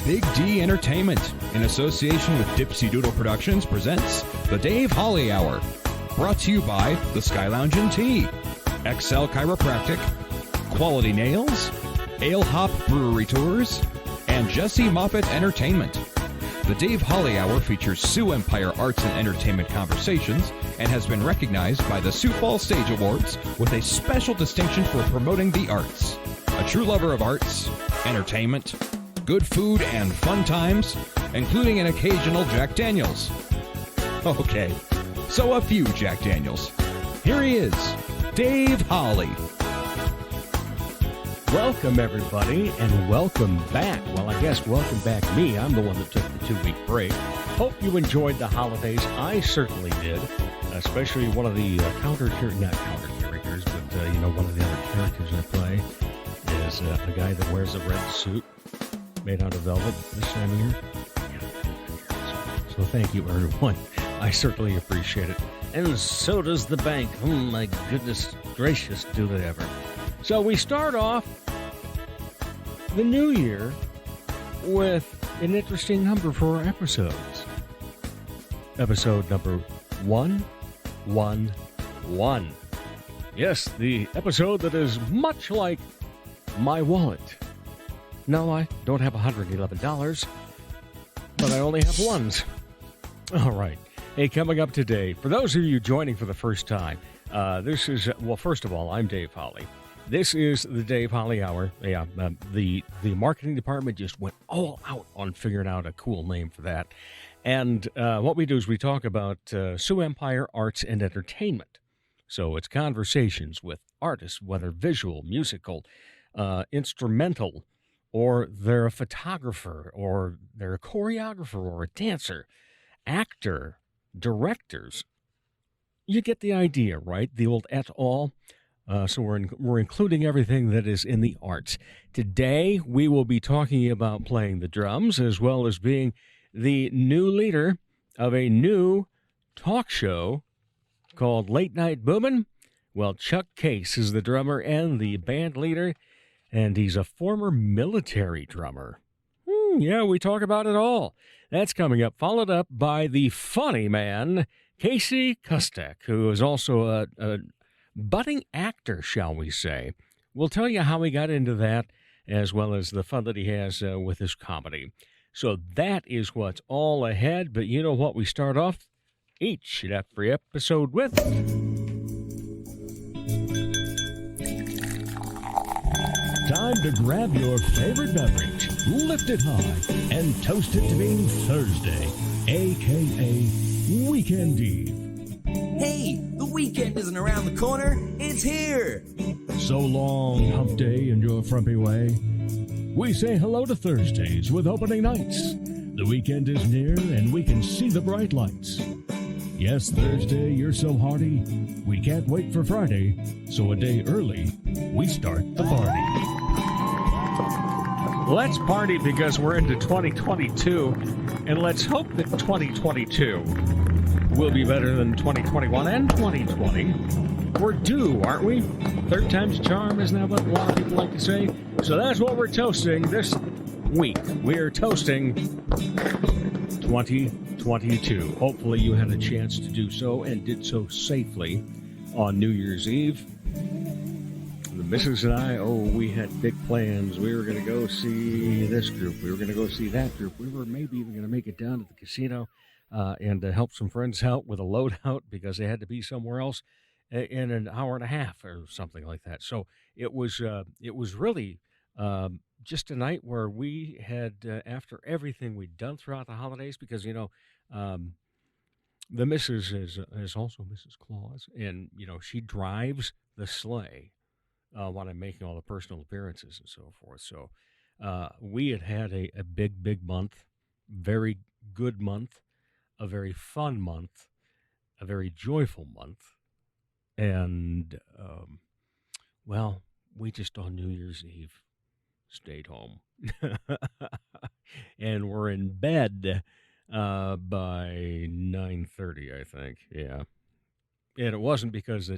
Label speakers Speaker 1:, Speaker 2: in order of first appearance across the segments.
Speaker 1: Big D Entertainment, in association with Dipsy Doodle Productions, presents The Dave Holly Hour. Brought to you by The Sky Lounge and Tea, XL Chiropractic, Quality Nails, Ale Hop Brewery Tours, and Jesse Moffitt Entertainment. The Dave Holly Hour features Sioux Empire Arts and Entertainment Conversations and has been recognized by the Sioux Falls Stage Awards with a special distinction for promoting the arts. A true lover of arts, entertainment, good food, and fun times, including an occasional Jack Daniels. Okay, so a few Jack Daniels. Here he is, Dave Holly.
Speaker 2: Welcome, everybody, and welcome back. Well, I guess welcome back me. I'm the one that took the 2-week break. Hope you enjoyed the holidays. I certainly did, especially one of the not counter characters, but, one of the other characters I play is a guy that wears a red suit made out of velvet this time of year. So thank you, everyone. I certainly appreciate it. And so does the bank. Oh, my goodness gracious, do they ever. So we start off the new year with an interesting number for our episodes. Episode number 111. Yes, the episode that is much like my wallet. No, I don't have $111, but I only have ones. All right. Hey, coming up today, for those of you joining for the first time, this is, first of all, I'm Dave Holly. This is the Dave Holly Hour. Yeah, the marketing department just went all out on figuring out a cool name for that. And what we do is we talk about Sioux Empire Arts and Entertainment. So it's conversations with artists, whether visual, musical, instrumental, or they're a photographer, or they're a choreographer, or a dancer, actor, directors. You get the idea, right? The old et al. So we're including everything that is in the arts. Today, we will be talking about playing the drums as well as being the new leader of a new talk show called Late Night Boomin. Well, Chuck Case is the drummer and the band leader, and he's a former military drummer. Yeah, we talk about it all. That's coming up, followed up by the funny man, Casey Kustak, who is also a budding actor, shall we say. We'll tell you how he got into that, as well as the fun that he has with his comedy. So that is what's all ahead, but you know what we start off each and every episode with?
Speaker 3: Time to grab your favorite beverage, lift it high, and toast it to being Thursday, a.k.a. Weekend Eve.
Speaker 4: Hey, the weekend isn't around the corner, it's here!
Speaker 3: So long, hump day, and your frumpy way. We say hello to Thursdays with opening nights. The weekend is near, and we can see the bright lights. Yes, Thursday, you're so hearty, we can't wait for Friday, so a day early, we start the party.
Speaker 2: Let's party because we're into 2022, and let's hope that 2022 will be better than 2021 and 2020. We're due, aren't we? Third time's a charm, isn't that what a lot of people like to say? So that's what we're toasting this week. We're toasting 2022. Hopefully you had a chance to do so and did so safely on New Year's Eve. The missus and I, we had big plans. We were going to go see this group. We were going to go see that group. We were maybe even going to make it down to the casino and help some friends out with a loadout because they had to be somewhere else in an hour and a half or something like that. So it was really just a night where we had, after everything we'd done throughout the holidays, because, the missus is also Mrs. Claus, and, she drives the sleigh when I'm making all the personal appearances and so forth. So we had a big month, very good month, a very fun month, a very joyful month. And, we just on New Year's Eve stayed home. And we're in bed by 9:30, I think. Yeah. And it wasn't because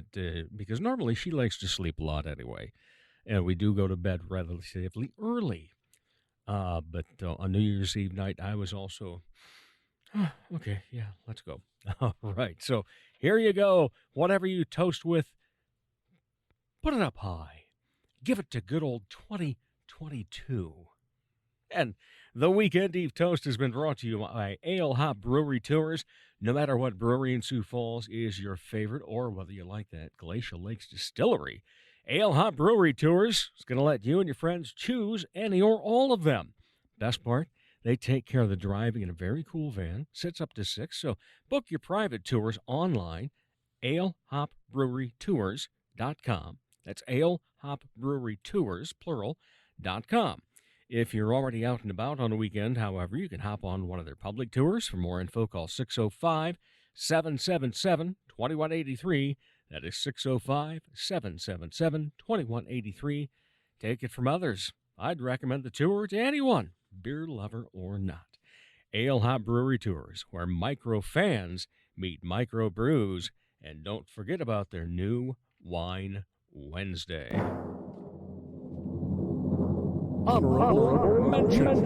Speaker 2: normally she likes to sleep a lot anyway. And we do go to bed relatively early. But on New Year's Eve night, I was also, okay, yeah, let's go. All right, so here you go. Whatever you toast with, put it up high. Give it to good old 2022. And the Weekend Eve Toast has been brought to you by Ale Hop Brewery Tours. No matter what brewery in Sioux Falls is your favorite, or whether you like that Glacial Lakes Distillery, Ale Hop Brewery Tours is going to let you and your friends choose any or all of them. Best part, they take care of the driving in a very cool van. Sits up to 6, so book your private tours online, alehopbrewerytours.com. That's alehopbrewerytours, plural.com. If you're already out and about on a weekend, however, you can hop on one of their public tours. For more info, call 605-777-2183. That is 605-777-2183. Take it from others. I'd recommend the tour to anyone, beer lover or not. Ale Hop Brewery Tours, where micro fans meet micro brews. And don't forget about their new Wine Wednesday.
Speaker 3: Honorable mention.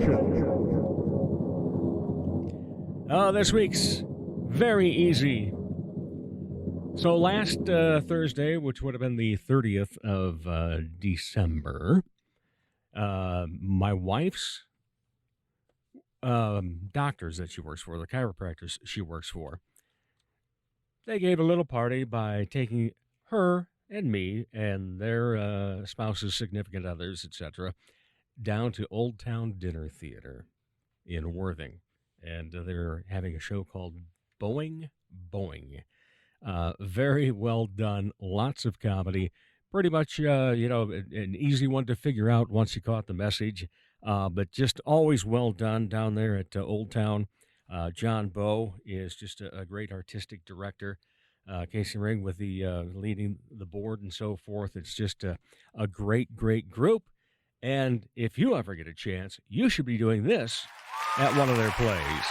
Speaker 2: This week's very easy. So last Thursday, which would have been the 30th of December, my wife's doctors that she works for, the chiropractors she works for, they gave a little party by taking her and me and their spouses, significant others, etc., down to Old Town Dinner Theater in Worthing. And they're having a show called Boing. Very well done. Lots of comedy. Pretty much, an easy one to figure out once you caught the message. But just always well done down there at Old Town. John Bowe is just a great artistic director. Casey Ring with the leading the board and so forth. It's just a great group. And if you ever get a chance, you should be doing this at one of their plays.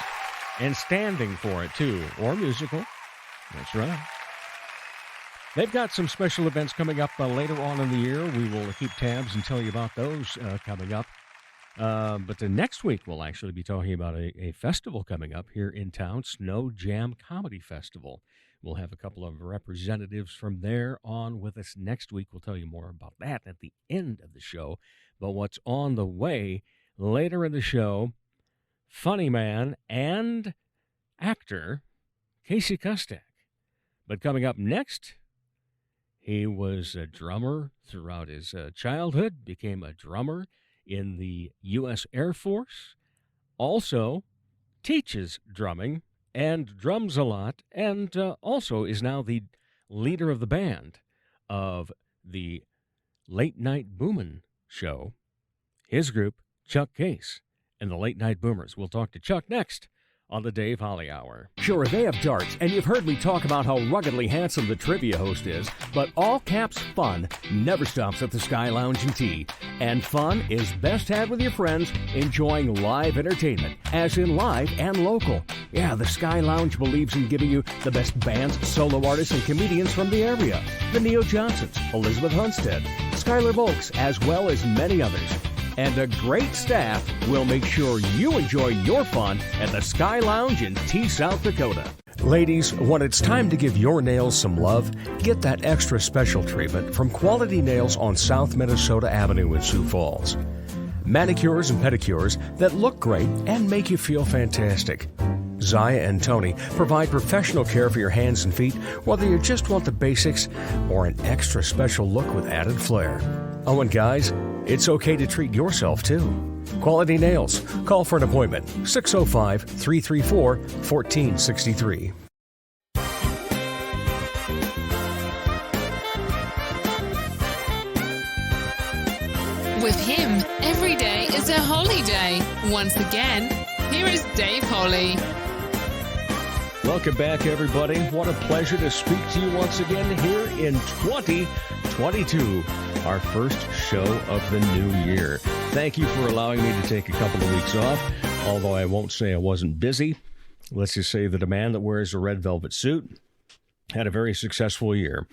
Speaker 2: And standing for it, too. Or musical. That's right. They've got some special events coming up later on in the year. We will keep tabs and tell you about those coming up. But the next week, we'll actually be talking about a festival coming up here in town, Snow Jam Comedy Festival. We'll have a couple of representatives from there on with us next week. We'll tell you more about that at the end of the show. But what's on the way later in the show, funny man and actor Casey Kustak. But coming up next, he was a drummer throughout his childhood, became a drummer in the U.S. Air Force, also teaches drumming and drums a lot, and also is now the leader of the band of the Late Night Boomin show. His group, Chuck Case, and the Late Night Boomers. We'll talk to Chuck next on the Dave Holly Hour.
Speaker 5: Sure, they have darts, and you've heard me talk about how ruggedly handsome the trivia host is, but all caps fun never stops at the Sky Lounge and Tea. And fun is best had with your friends enjoying live entertainment, as in live and local. Yeah, the Sky Lounge believes in giving you the best bands, solo artists, and comedians from the area. The Neo Johnsons, Elizabeth Hunstead, Skylar Volks, as well as many others. And a great staff will make sure you enjoy your fun at the Sky Lounge in Tea, South Dakota. Ladies, when it's time to give your nails some love, get that extra special treatment from Quality Nails on South Minnesota Avenue in Sioux Falls. Manicures and pedicures that look great and make you feel fantastic. Zaya and Tony provide professional care for your hands and feet, whether you just want the basics or an extra special look with added flair. Oh, and guys, it's okay to treat yourself, too. Quality Nails. Call for an appointment. 605-334-1463.
Speaker 6: With him, every day is a holiday. Once again, here is Dave Holly.
Speaker 2: Welcome back, everybody. What a pleasure to speak to you once again here in 2022, our first show of the new year. Thank you for allowing me to take a couple of weeks off, although I won't say I wasn't busy. Let's just say that a man that wears a red velvet suit had a very successful year.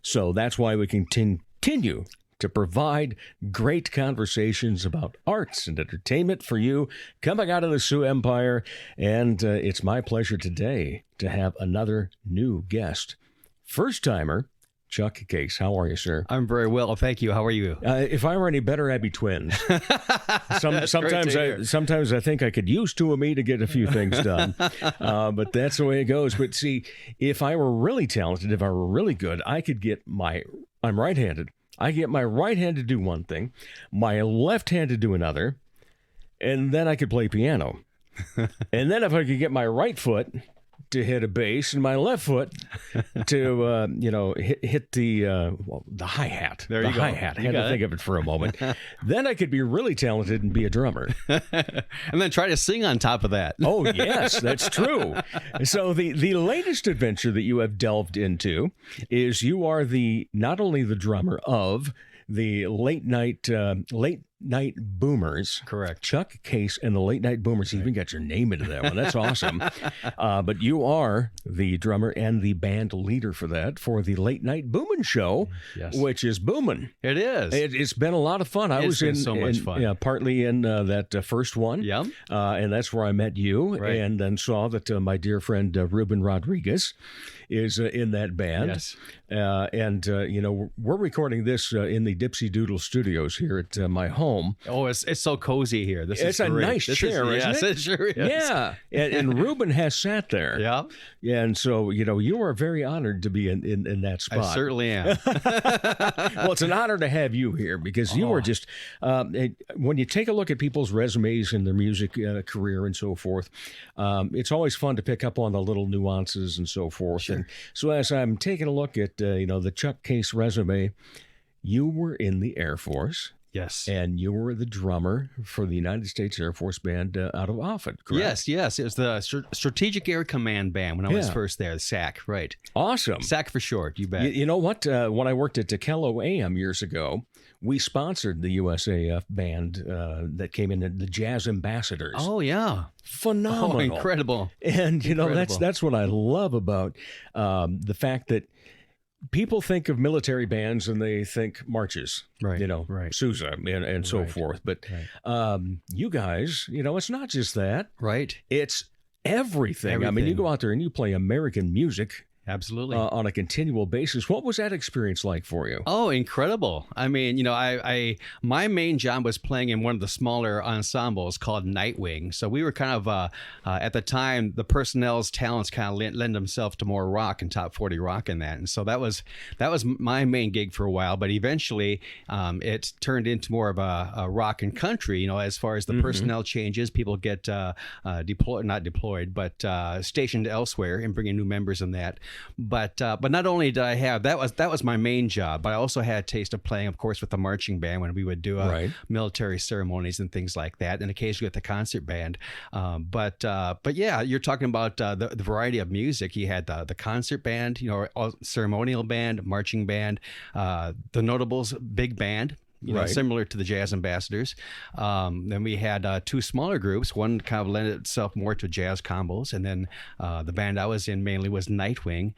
Speaker 2: So that's why we continue to provide great conversations about arts and entertainment for you coming out of the Sioux Empire. And it's my pleasure today to have another new guest. First-timer, Chuck Case. How are you, sir?
Speaker 7: I'm very well, thank you. How are you?
Speaker 2: If I were any better, I'd be twins. Sometimes I think I could use two of me to get a few things done. But that's the way it goes. But see, if I were really talented, if I were really good, I could get I'm right-handed. I get my right hand to do one thing, my left hand to do another, and then I could play piano. And then if I could get my right foot to hit a bass and my left foot to hit the hi-hat.
Speaker 7: There you go.
Speaker 2: Hi-hat. I had to think of it for a moment. Then I could be really talented and be a drummer.
Speaker 7: And then try to sing on top of that.
Speaker 2: Oh, yes, that's true. So the latest adventure that you have delved into is you are not only the drummer of the Late Night Boomers.
Speaker 7: Correct.
Speaker 2: Chuck Case and the Late Night Boomers. You even got your name into that one. That's awesome. But you are the drummer and the band leader for the Late Night Boomin show,
Speaker 7: Yes.
Speaker 2: which is boomin'.
Speaker 7: It is.
Speaker 2: It's been a lot of fun. I was
Speaker 7: so much fun.
Speaker 2: Yeah, partly in that first one.
Speaker 7: Yeah.
Speaker 2: And that's where I met you,
Speaker 7: Right.
Speaker 2: and then saw that my dear friend Ruben Rodriguez is in that band.
Speaker 7: Yes.
Speaker 2: We're recording this in the Dipsy Doodle Studios here at my home.
Speaker 7: Oh, it's so cozy here. This
Speaker 2: It's
Speaker 7: is
Speaker 2: a
Speaker 7: great.
Speaker 2: nice chair, isn't
Speaker 7: yes,
Speaker 2: it?
Speaker 7: It sure is.
Speaker 2: Yeah, and Ruben has sat there.
Speaker 7: Yeah.
Speaker 2: And so, you are very honored to be in that spot.
Speaker 7: I certainly am.
Speaker 2: Well, it's an honor to have you here because you are just, when you take a look at people's resumes and their music career and so forth, it's always fun to pick up on the little nuances and so forth.
Speaker 7: Sure.
Speaker 2: And so as I'm taking a look at, the Chuck Case resume, you were in the Air Force.
Speaker 7: Yes.
Speaker 2: And you were the drummer for the United States Air Force Band out of Offutt, correct?
Speaker 7: Yes. It was the Strategic Air Command Band when I was first there, the SAC, right.
Speaker 2: Awesome.
Speaker 7: SAC for short, you bet.
Speaker 2: You know what? When I worked at Tekello AM years ago, we sponsored the USAF band that came in, the Jazz Ambassadors.
Speaker 7: Oh, yeah.
Speaker 2: Phenomenal.
Speaker 7: Oh, incredible.
Speaker 2: And,
Speaker 7: Incredible.
Speaker 2: that's what I love about the fact that people think of military bands and they think marches,
Speaker 7: Right,
Speaker 2: right. Sousa and so forth. But you guys, it's not just that.
Speaker 7: Right.
Speaker 2: It's everything. I mean, you go out there and you play American music.
Speaker 7: Absolutely.
Speaker 2: On a continual basis. What was that experience like for you?
Speaker 7: Oh, incredible. I mean, my main job was playing in one of the smaller ensembles called Nightwing. So we were kind of, at the time, the personnel's talents kind of lend themselves to more rock and top 40 rock in that. And so that was my main gig for a while. But eventually, it turned into more of a rock and country, as far as the personnel changes. People get not deployed, but stationed elsewhere and bringing new members in that. But not only did I have that was my main job, but I also had a taste of playing, of course, with the marching band when we would do military ceremonies and things like that, and occasionally with the concert band. But yeah, you're talking about the variety of music. You had the concert band, ceremonial band, marching band, the Notables big band. Similar to the Jazz Ambassadors. Then we had two smaller groups. One kind of lent itself more to jazz combos, and then the band I was in mainly was Nightwing,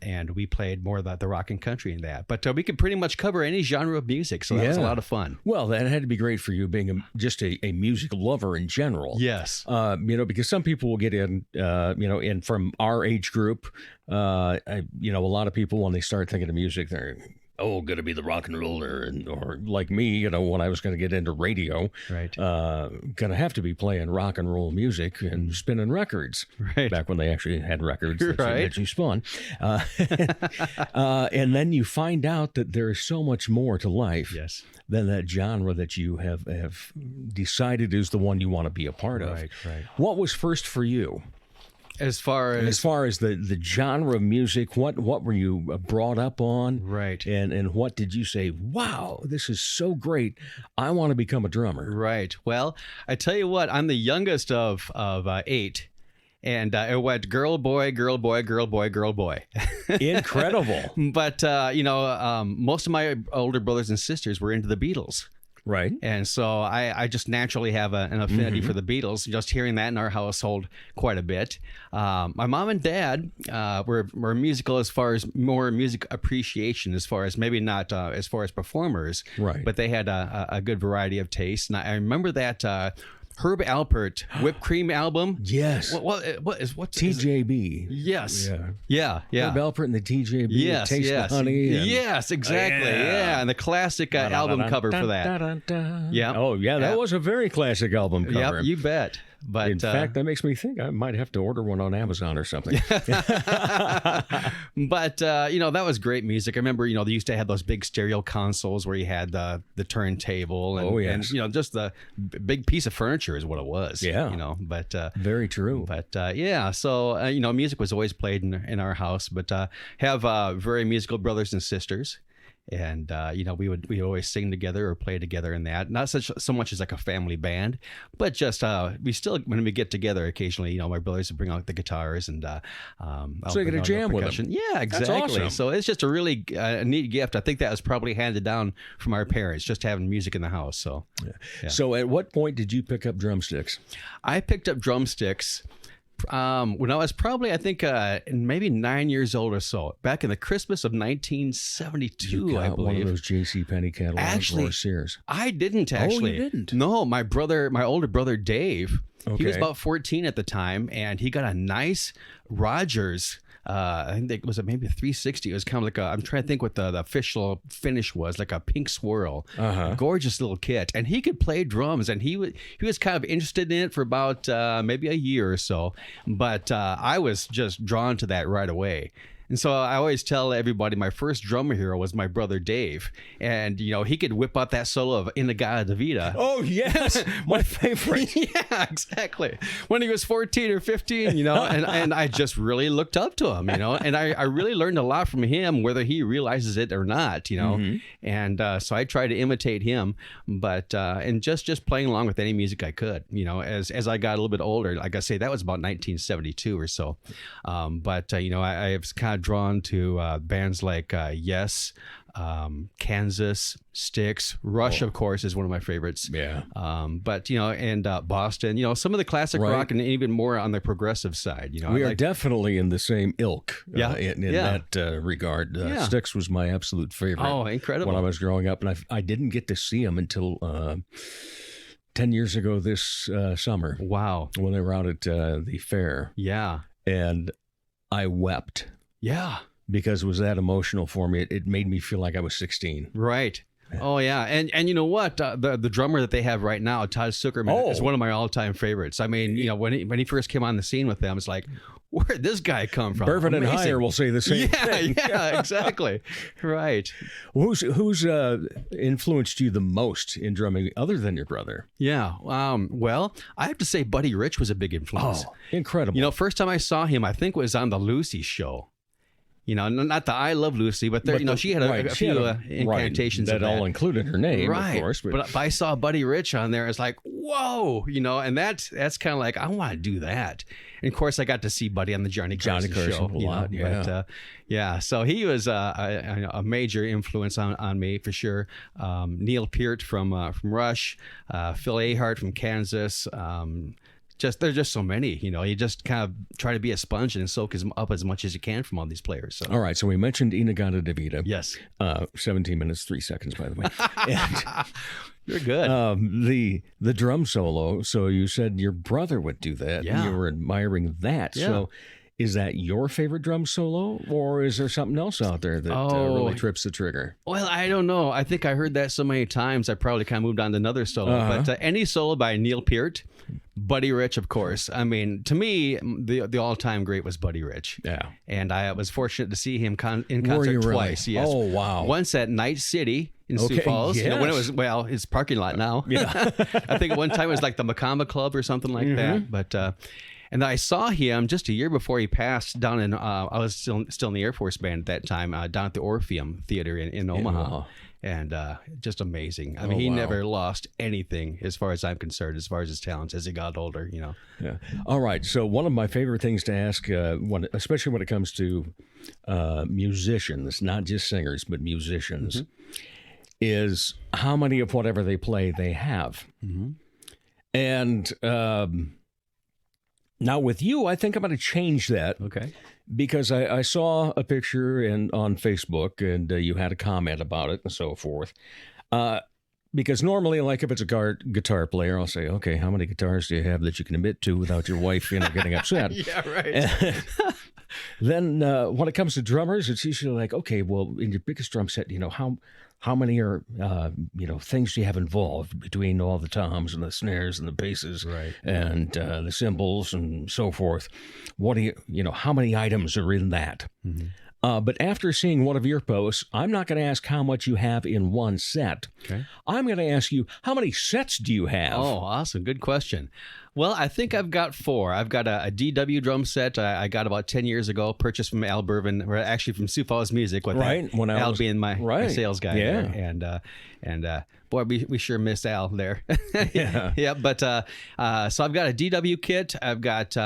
Speaker 7: and we played more of the rock and country in that. But we could pretty much cover any genre of music, so that was a lot of fun.
Speaker 2: Well, that had to be great for you being just a music lover in general.
Speaker 7: Yes.
Speaker 2: Because some people will get in, and from our age group, a lot of people, when they start thinking of music, they're going to be the rock and roller, or like me, when I was going to get into radio,
Speaker 7: right?
Speaker 2: Going to have to be playing rock and roll music and spinning records,
Speaker 7: right?
Speaker 2: Back when they actually had records
Speaker 7: that
Speaker 2: you spun, and then you find out that there is so much more to life, than that genre that you have decided is the one you want to be a part of.
Speaker 7: Right.
Speaker 2: What was first for you?
Speaker 7: As far as
Speaker 2: the genre of music, what were you brought up on?
Speaker 7: Right.
Speaker 2: And what did you say, wow, this is so great, I want to become a drummer?
Speaker 7: Right. Well, I tell you what, I'm the youngest of 8. And it went girl, boy, girl, boy, girl, boy, girl, boy.
Speaker 2: Incredible.
Speaker 7: But, most of my older brothers and sisters were into the Beatles.
Speaker 2: Right.
Speaker 7: And so I just naturally have an affinity for the Beatles, just hearing that in our household quite a bit. My mom and dad were musical as far as more music appreciation, as far as maybe not as far as performers,
Speaker 2: Right.
Speaker 7: but they had a good variety of tastes. And I remember that Herb Alpert Whipped Cream album.
Speaker 2: Yes.
Speaker 7: What's
Speaker 2: TJB.
Speaker 7: Yes.
Speaker 2: Yeah.
Speaker 7: Yeah.
Speaker 2: Herb Alpert and the TJB.
Speaker 7: Yes,
Speaker 2: Taste
Speaker 7: yes.
Speaker 2: the Honey. And,
Speaker 7: Yes, exactly. Yeah, and the classic album cover for that. Yeah.
Speaker 2: Oh, yeah, that was a very classic album cover.
Speaker 7: Yep, you bet. But
Speaker 2: in fact, that makes me think I might have to order one on Amazon or something.
Speaker 7: But that was great music. I remember, they used to have those big stereo consoles where you had the turntable and, and just the big piece of furniture is what it was.
Speaker 2: Yeah.
Speaker 7: But
Speaker 2: very true.
Speaker 7: But so music was always played in our house. But have very musical brothers and sisters. And we would always sing together or play together in that. Not so much as like a family band, but just we still, when we get together occasionally, my brothers would bring out the guitars and
Speaker 2: so you get a jam with them.
Speaker 7: Yeah, exactly.
Speaker 2: That's awesome.
Speaker 7: So it's just a really neat gift. I think that was probably handed down from our parents, just having music in the house. So
Speaker 2: So at what point did you pick up drumsticks?
Speaker 7: I picked up drumsticks when I was probably, I think, maybe 9 years old or so, back in the Christmas of 1972, I believe.
Speaker 2: One of those J.C. Penney catalogs or Sears.
Speaker 7: I didn't actually.
Speaker 2: Oh, you didn't?
Speaker 7: No, my older brother Dave, he was
Speaker 2: Okay.
Speaker 7: about 14 at the time, and he got a nice Rogers. I think it was maybe a 360. It was kind of like I'm trying to think what the official finish was, like a pink swirl. Gorgeous little kit. And he could play drums, and he was kind of interested in it for about maybe a year or so. But I was just drawn to that right away. And so I always tell everybody my first drummer hero was my brother Dave. And, he could whip out that solo of In the Gada Vida.
Speaker 2: Oh, yes. My favorite.
Speaker 7: Yeah, exactly. When he was 14 or 15, and I just really looked up to him, and I really learned a lot from him, whether he realizes it or not, And so I try to imitate him, but and just playing along with any music I could, as I got a little bit older. Like I say, that was about 1972 or so. But I was kind of drawn to bands like Yes, Kansas, Styx, Rush, of course, is one of my favorites.
Speaker 2: Yeah.
Speaker 7: But and Boston, some of the classic rock, and even more on the progressive side.
Speaker 2: We are definitely in the same ilk. In that regard. Styx was my absolute favorite.
Speaker 7: Oh, incredible!
Speaker 2: When I was growing up, and I didn't get to see them until 10 years ago this summer.
Speaker 7: Wow!
Speaker 2: When they were out at the fair.
Speaker 7: Yeah.
Speaker 2: And I wept.
Speaker 7: Yeah.
Speaker 2: Because it was that emotional for me. It made me feel like I was 16.
Speaker 7: Right. Oh, yeah. And you know what? The drummer that they have right now, Todd Zuckerman, is one of my all-time favorites. I mean, when he first came on the scene with them, it's like, where'd this guy come from?
Speaker 2: Burvin and Heyer will say the same thing.
Speaker 7: Yeah, exactly. Right.
Speaker 2: Who's influenced you the most in drumming other than your brother?
Speaker 7: Yeah. Well, I have to say Buddy Rich was a big influence.
Speaker 2: Oh, incredible.
Speaker 7: First time I saw him, I think was on the Lucy show. Not the I Love Lucy, but she had a few incantations
Speaker 2: that all included her name,
Speaker 7: right?
Speaker 2: Of course.
Speaker 7: But I saw Buddy Rich on there. It's like, whoa, and that's kind of like, I want to do that. And of course, I got to see Buddy on the Johnny Carson show
Speaker 2: a lot.
Speaker 7: But, so he was a major influence on me for sure. Neil Peart from Rush, Phil Ahart from Kansas. There's just so many, you just kind of try to be a sponge and soak up as much as you can from all these players. So.
Speaker 2: All right. So we mentioned Inagata Davida.
Speaker 7: Yes.
Speaker 2: 17 minutes, 3 seconds, by the way. And,
Speaker 7: you're good.
Speaker 2: The drum solo. So you said your brother would do that.
Speaker 7: Yeah.
Speaker 2: And you were admiring that.
Speaker 7: Yeah.
Speaker 2: So is that your favorite drum solo, or is there something else out there that really trips the trigger?
Speaker 7: Well, I don't know. I think I heard that so many times, I probably kind of moved on to another solo. But any solo by Neil Peart, Buddy Rich, of course. I mean, to me, the all-time great was Buddy Rich.
Speaker 2: Yeah.
Speaker 7: And I was fortunate to see him in concert twice.
Speaker 2: Really?
Speaker 7: Yes.
Speaker 2: Oh, wow.
Speaker 7: Once at Night City in Sioux Falls.
Speaker 2: Yes.
Speaker 7: When it was, his parking lot now.
Speaker 2: Yeah.
Speaker 7: I think at one time it was like the Macamba Club or something like that. But and I saw him just a year before he passed down in, I was still in the Air Force Band at that time, down at the Orpheum Theater in Omaha. And just amazing. I mean, he never lost anything as far as I'm concerned, as far as his talents as he got older,
Speaker 2: Yeah. All right. So one of my favorite things to ask, especially when it comes to musicians, not just singers, but musicians, is how many of whatever they play they have. And now with you, I think I'm going to change that.
Speaker 7: Okay.
Speaker 2: Because I saw a picture on Facebook, and you had a comment about it and so forth. Because normally, like if it's a guitar player, I'll say, okay, how many guitars do you have that you can admit to without your wife getting upset?
Speaker 7: Yeah, right.
Speaker 2: Then when it comes to drummers, it's usually like, okay, well, in your biggest drum set, how many are, things do you have involved between all the toms and the snares and the basses,
Speaker 7: right,
Speaker 2: and the cymbals and so forth? What do how many items are in that? But after seeing one of your posts, I'm not going to ask how much you have in one set.
Speaker 7: Okay.
Speaker 2: I'm going to ask you, how many sets do you have?
Speaker 7: Oh, awesome. Good question. Well, I think I've got 4. I've got a DW drum set I got about 10 years ago, purchased from Al Burvin, or actually from Sioux Falls Music, with
Speaker 2: when
Speaker 7: Al being my sales guy.
Speaker 2: Yeah.
Speaker 7: There. And boy, we sure missed Al there.
Speaker 2: Yeah.
Speaker 7: Yeah, but so I've got a DW kit. I've got...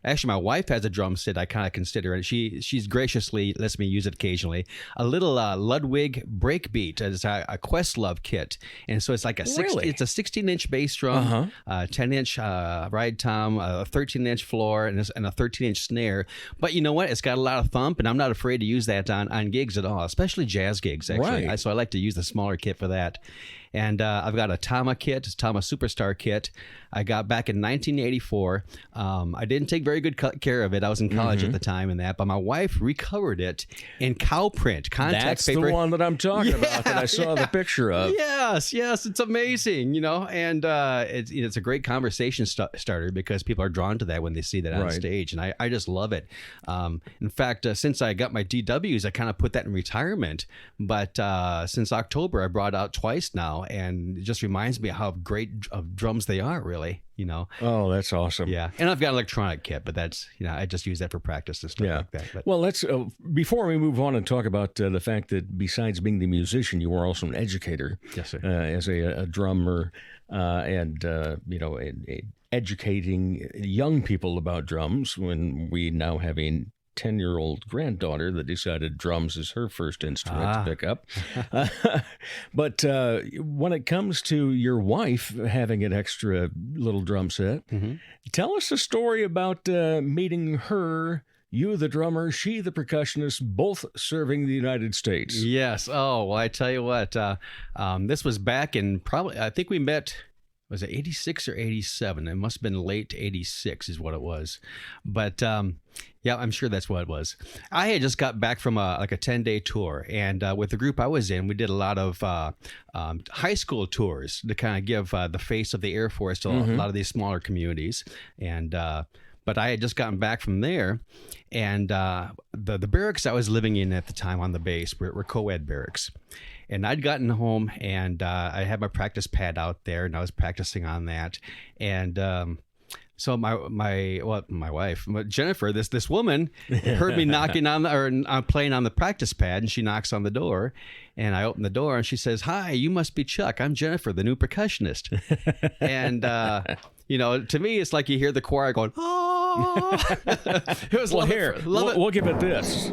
Speaker 7: Actually, my wife has a drum set I kind of consider, and she's graciously lets me use it occasionally. A little Ludwig breakbeat as a Questlove kit, and so it's like it's a 16-inch bass drum, 10-inch ride tom, a 13-inch floor, and a 13-inch snare. But you know what? It's got a lot of thump, and I'm not afraid to use that on gigs at all, especially jazz gigs. Actually,
Speaker 2: right.
Speaker 7: So I like to use the smaller kit for that. And I've got a Tama kit, Tama Superstar kit. I got back in 1984. I didn't take very good care of it. I was in college at the time and that, but my wife recovered it in cow print, contact
Speaker 2: That's
Speaker 7: paper.
Speaker 2: the one that I'm talking about that I saw the picture of.
Speaker 7: Yes, it's amazing, and it's a great conversation starter because people are drawn to that when they see that on stage, and I just love it. In fact, since I got my DWs, I kind of put that in retirement, but since October, I brought out twice now, and it just reminds me how great of drums they are, really.
Speaker 2: Oh, that's awesome.
Speaker 7: Yeah, and I've got an electronic kit, but that's I just use that for practice and stuff like that. But.
Speaker 2: Well, let's before we move on and talk about the fact that besides being the musician, you are also an educator.
Speaker 7: Yes, sir.
Speaker 2: As a drummer, and educating young people about drums. When we now have a 10-year-old granddaughter that decided drums is her first instrument to pick up. But when it comes to your wife having an extra little drum set, tell us a story about meeting her, you the drummer, she the percussionist, both serving the United States.
Speaker 7: Yes. Oh, well, I tell you what, this was back in probably, I think we met... Was it 86 or 87? It must have been late 86 is what it was. But yeah, I'm sure that's what it was. I had just got back from a 10-day tour. And with the group I was in, we did a lot of high school tours to kind of give the face of the Air Force to a lot of these smaller communities. And but I had just gotten back from there. And the barracks I was living in at the time on the base were co-ed barracks. And I'd gotten home, and I had my practice pad out there, and I was practicing on that. And so my wife, Jennifer, this woman, heard me knocking on playing on the practice pad, and she knocks on the door, and I open the door, and she says, "Hi, you must be Chuck. I'm Jennifer, the new percussionist." And to me, it's like you hear the choir going, "Oh!" It was
Speaker 2: we'll give it this.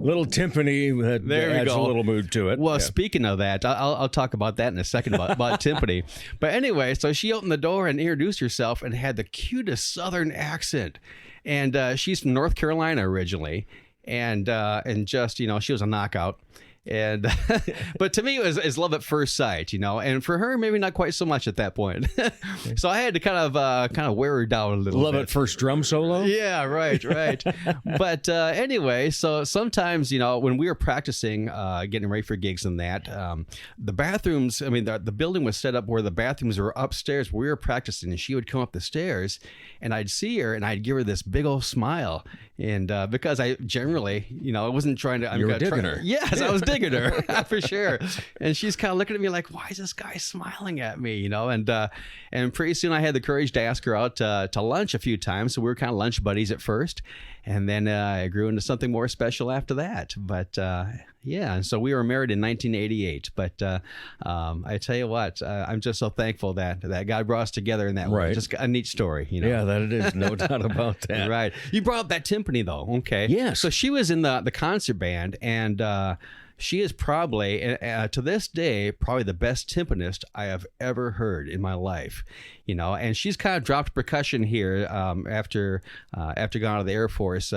Speaker 2: Little timpani that adds a little mood to it.
Speaker 7: Well, speaking of that, I'll talk about that in a second about timpani. But anyway, so she opened the door and introduced herself and had the cutest Southern accent. And she's from North Carolina originally. And just, she was a knockout. And but to me it was love at first sight, and for her maybe not quite so much at that point. So I had to kind of wear her down a little bit.
Speaker 2: Love at first drum solo?
Speaker 7: Yeah, right. But anyway, so sometimes when we were practicing, getting ready for gigs and that, the bathrooms, the building was set up where the bathrooms were upstairs where we were practicing, and she would come up the stairs and I'd see her and I'd give her this big old smile. And because I generally, I wasn't trying to...
Speaker 2: You were digging her.
Speaker 7: Yes, I was digging her, for sure. And she's kind of looking at me like, why is this guy smiling at me, And pretty soon I had the courage to ask her out to lunch a few times. So we were kind of lunch buddies at first. And then it grew into something more special after that. But Yeah, and so we were married in 1988. But I tell you what, I'm just so thankful that God brought us together in that way.
Speaker 2: Right.
Speaker 7: Just a neat story, you know.
Speaker 2: Yeah, that it is. No doubt about that.
Speaker 7: Right. You brought up that timpani, though. Okay.
Speaker 2: Yes.
Speaker 7: So she was in the concert band, and she is probably, to this day, probably the best timpanist I have ever heard in my life. You know, and she's kind of dropped percussion here after going out of the Air Force,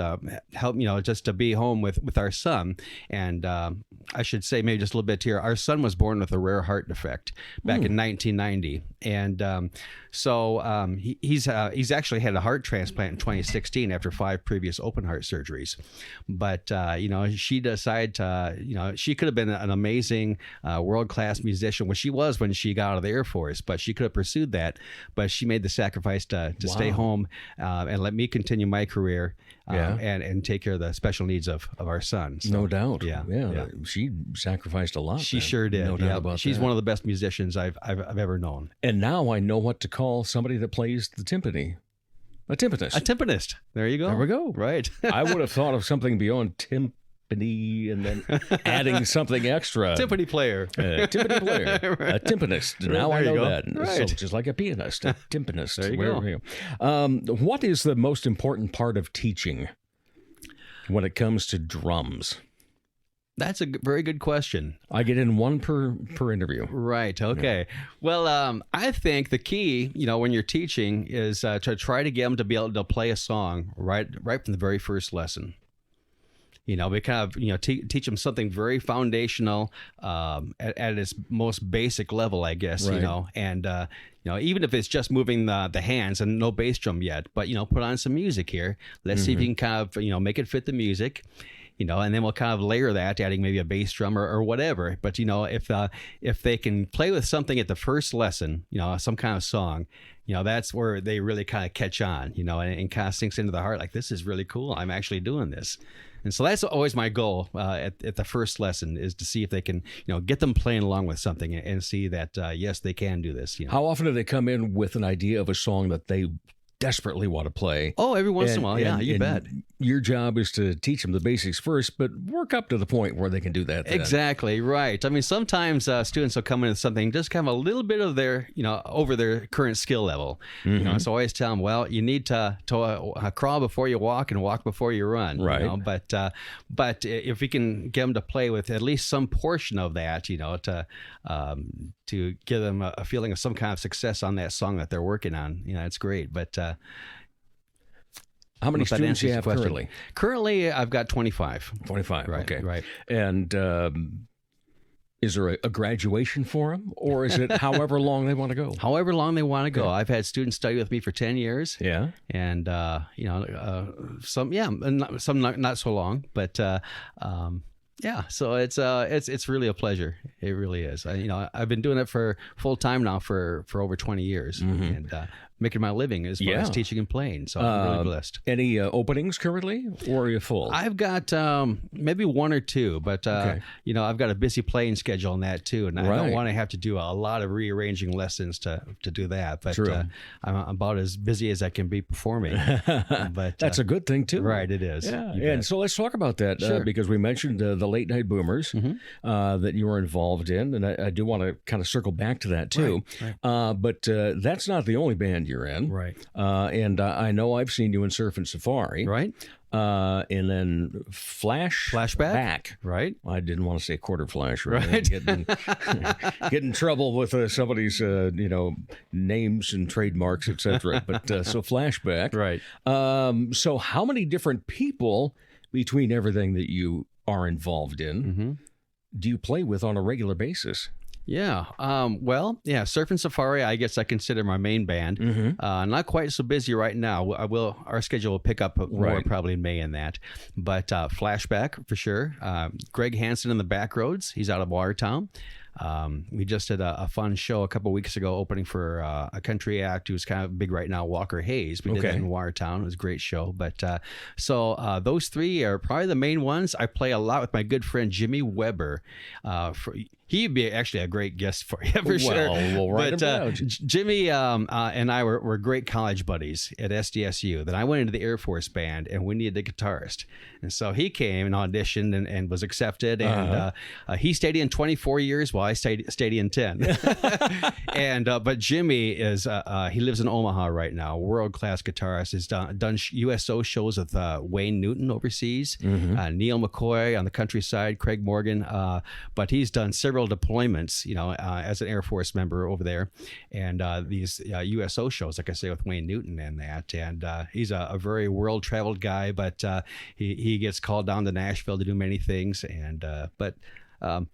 Speaker 7: help, you know, just to be home with our son. And I should say maybe just a little bit here. Our son was born with a rare heart defect back in 1990, and so he's actually had a heart transplant in 2016 after 5 previous open heart surgeries. But you know, she decided to, you know, she could have been an amazing world-class musician, which she was when she got out of the Air Force, but she could have pursued that. But she made the sacrifice to stay home and let me continue my career and take care of the special needs of our son. So,
Speaker 2: No doubt.
Speaker 7: Yeah.
Speaker 2: She sacrificed a lot.
Speaker 7: She
Speaker 2: then.
Speaker 7: sure did.
Speaker 2: No doubt about
Speaker 7: She's
Speaker 2: that.
Speaker 7: one of the best musicians I've ever known.
Speaker 2: And now I know what to call somebody that plays the timpani. A timpanist.
Speaker 7: A timpanist. There you go.
Speaker 2: There we go.
Speaker 7: Right.
Speaker 2: I would have thought of something beyond timpani and then adding something extra.
Speaker 7: Timpani player.
Speaker 2: Timpani player.
Speaker 7: Right.
Speaker 2: A timpanist.
Speaker 7: Right,
Speaker 2: Now
Speaker 7: there
Speaker 2: I
Speaker 7: you
Speaker 2: know
Speaker 7: go.
Speaker 2: that.
Speaker 7: Right.
Speaker 2: So just like a pianist, a timpanist.
Speaker 7: There you
Speaker 2: go. What is the most important part of teaching when it comes to drums?
Speaker 7: That's a very good question.
Speaker 2: I get in one per interview.
Speaker 7: Right. Okay. Well, I think the key, you know, when you're teaching is to try to get them to be able to play a song right from the very first lesson. You know, we kind of, you know, teach them something very foundational at its most basic level, I guess,
Speaker 2: Right.
Speaker 7: you know, and, you know, even if it's just moving the hands and no bass drum yet, but, you know, put on some music here. Let's see if you can kind of, you know, make it fit the music. You know, and then we'll kind of layer that, adding maybe a bass drum or whatever. But, you know, if they can play with something at the first lesson, you know, some kind of song, you know, that's where they really kind of catch on, you know, and kind of sinks into the heart. Like, this is really cool. I'm actually doing this. And so that's always my goal at the first lesson, is to see if they can, you know, get them playing along with something and see that, yes, they can do this. You know?
Speaker 2: How often do they come in with an idea of a song that they desperately want to play?
Speaker 7: Oh, every once in a while. Yeah, you bet.
Speaker 2: Your job is to teach them the basics first, but work up to the point where they can do that then.
Speaker 7: Exactly, right. I mean, sometimes students will come in with something just kind of a little bit of their, you know, over their current skill level. You know, so I always tell them, well, you need to crawl before you walk and walk before you run.
Speaker 2: Right.
Speaker 7: You know? But if we can get them to play with at least some portion of that, you know, to give them a feeling of some kind of success on that song that they're working on, you know, it's great. But
Speaker 2: how many
Speaker 7: if that
Speaker 2: students do you
Speaker 7: answers
Speaker 2: have
Speaker 7: the question.
Speaker 2: currently?
Speaker 7: Currently, I've got 25.
Speaker 2: 25.
Speaker 7: Right,
Speaker 2: Okay.
Speaker 7: right.
Speaker 2: And is there a graduation for them, or is it however long they want to go?
Speaker 7: However long they want to go. I've had students study with me for 10 years.
Speaker 2: Yeah.
Speaker 7: And, you know, some not so long, but, yeah, so it's really a pleasure. It really is. You know, I've been doing it for full time now for over 20 years, and making my living as far as teaching and playing. So I'm really blessed.
Speaker 2: Any openings currently, or are you full?
Speaker 7: I've got maybe one or two, but you know, I've got a busy playing schedule on that too, and I don't want to have to do a lot of rearranging lessons to do that. But I'm about as busy as I can be performing. But
Speaker 2: that's a good thing too,
Speaker 7: right? It is.
Speaker 2: Yeah. And so let's talk about that because we mentioned the Late Night Boomers that you were involved in, and I do want to kind of circle back to that too. Right. But that's not the only band you're in,
Speaker 7: right?
Speaker 2: And I know I've seen you in Surf and Safari,
Speaker 7: right?
Speaker 2: And then Flashback,
Speaker 7: right?
Speaker 2: I didn't want to say Quarter Flash,
Speaker 7: right?
Speaker 2: Get in trouble with somebody's you know, names and trademarks, etc. But so Flashback,
Speaker 7: right?
Speaker 2: So how many different people between everything that you are involved in do you play with on a regular basis?
Speaker 7: Yeah. Well, yeah, Surf and Safari, I guess I consider my main band. Not quite so busy right now. Our schedule will pick up more probably in May in that. But Flashback, for sure. Greg Hansen in the Backroads. He's out of Watertown. We just did a fun show a couple weeks ago opening for a country act who's kind of big right now, Walker Hayes. We did that in Watertown. It was a great show. But so those three are probably the main ones. I play a lot with my good friend Jimmy Weber. He'd be actually a great guest for you, for sure.
Speaker 2: We'll write him down.
Speaker 7: Jimmy and I were great college buddies at SDSU. Then I went into the Air Force Band, and we needed a guitarist. And so he came and auditioned and was accepted. And he stayed in 24 years while I stayed in 10. But Jimmy is he lives in Omaha right now. World-class guitarist. Has done USO shows with Wayne Newton overseas, Neil McCoy on the countryside, Craig Morgan. But he's done several deployments, as an Air Force member over there, and these USO shows, like I say, with Wayne Newton and that. And he's a very world-traveled guy, but he gets called down to Nashville to do many things. And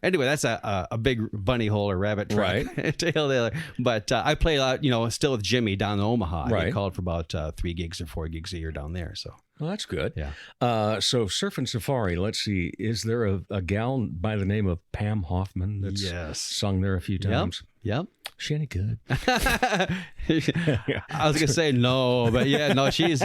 Speaker 7: anyway, that's a big bunny hole or rabbit track. Right. But I play a lot, still with Jimmy down in Omaha. Right. He called for about 3 gigs or 4 gigs a year down there. So.
Speaker 2: Well, that's good.
Speaker 7: Yeah.
Speaker 2: So Surf and Safari, let's see. Is there a gal by the name of Pam Hoffman that's sung there a few times?
Speaker 7: Yep.
Speaker 2: She any good?
Speaker 7: I was gonna say no, but she's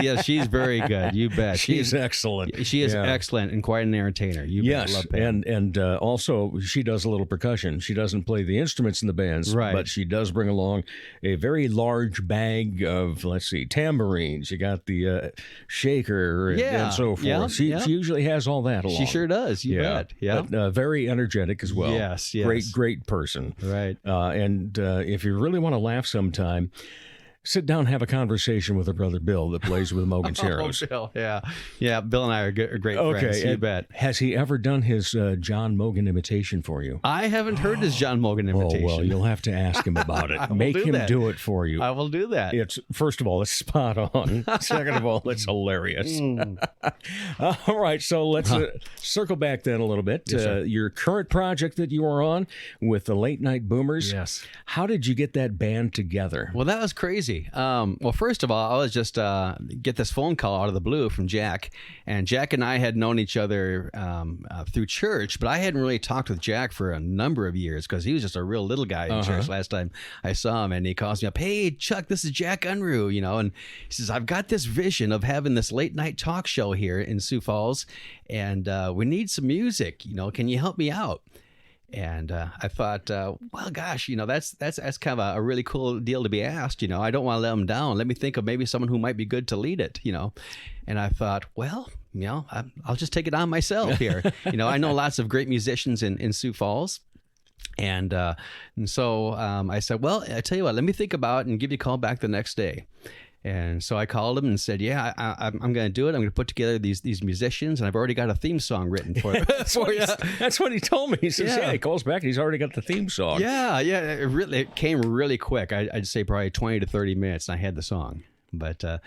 Speaker 7: very good. You bet.
Speaker 2: She's excellent.
Speaker 7: She is excellent and quite an entertainer. You bet. Love Pam.
Speaker 2: And also she does a little percussion. She doesn't play the instruments in the bands, but she does bring along a very large bag of, let's see, tambourines. You got the shaker and so forth.
Speaker 7: Yeah,
Speaker 2: she usually has all that along.
Speaker 7: She sure does. You bet. Yeah.
Speaker 2: Very energetic as well.
Speaker 7: Yes.
Speaker 2: Great person.
Speaker 7: Right.
Speaker 2: And if you really want to laugh sometime, sit down and have a conversation with her brother Bill that plays with Mogan's Heroes.
Speaker 7: Bill, yeah. Bill and I are great friends. You bet.
Speaker 2: Has he ever done his John Mogan imitation for you?
Speaker 7: I haven't heard his John Mogan imitation.
Speaker 2: Oh, well, you'll have to ask him about it. Make him do it for you.
Speaker 7: I will do that.
Speaker 2: It's first of all, it's spot on. Second of all, it's hilarious. All right, so let's circle back then a little bit.
Speaker 7: Yes,
Speaker 2: your current project that you are on with the Late Night Boomers.
Speaker 7: Yes.
Speaker 2: How did you get that band together?
Speaker 7: Well, that was crazy. Well, first of all, I was just get this phone call out of the blue from Jack, and Jack and I had known each other through church, but I hadn't really talked with Jack for a number of years because he was just a real little guy in church last time I saw him. And he calls me up, "Hey, Chuck, this is Jack Unruh," and he says, "I've got this vision of having this late night talk show here in Sioux Falls, and we need some music. Can you help me out?" And I thought, well, gosh, that's kind of a really cool deal to be asked. I don't want to let them down. Let me think of maybe someone who might be good to lead it. And I thought, well, I'll just take it on myself here. I know lots of great musicians in Sioux Falls. And so I said, well, I tell you what, let me think about it and give you a call back the next day. And so I called him and said, "Yeah, I'm going to do it. I'm going to put together these musicians, and I've already got a theme song written for it."
Speaker 2: That's what he told me. He says, he calls back, and he's already got the theme song.
Speaker 7: Yeah. It came really quick. I'd say probably 20 to 30 minutes, and I had the song. But I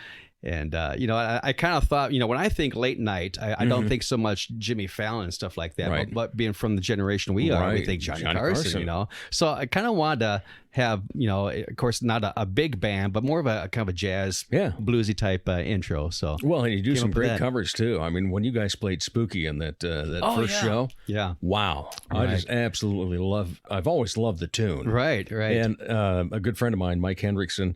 Speaker 7: kind of thought, when I think late night, I don't think so much Jimmy Fallon and stuff like that.
Speaker 2: Right.
Speaker 7: But being from the generation we are, we think Johnny Carson. So I kind of wanted to have, of course, not a big band, but more of a kind of a jazz, bluesy type intro. So
Speaker 2: well, and you do some great covers too. I mean, when you guys played Spooky in that first show, wow, right. I just absolutely love. I've always loved the tune.
Speaker 7: Right.
Speaker 2: And a good friend of mine, Mike Hendrickson,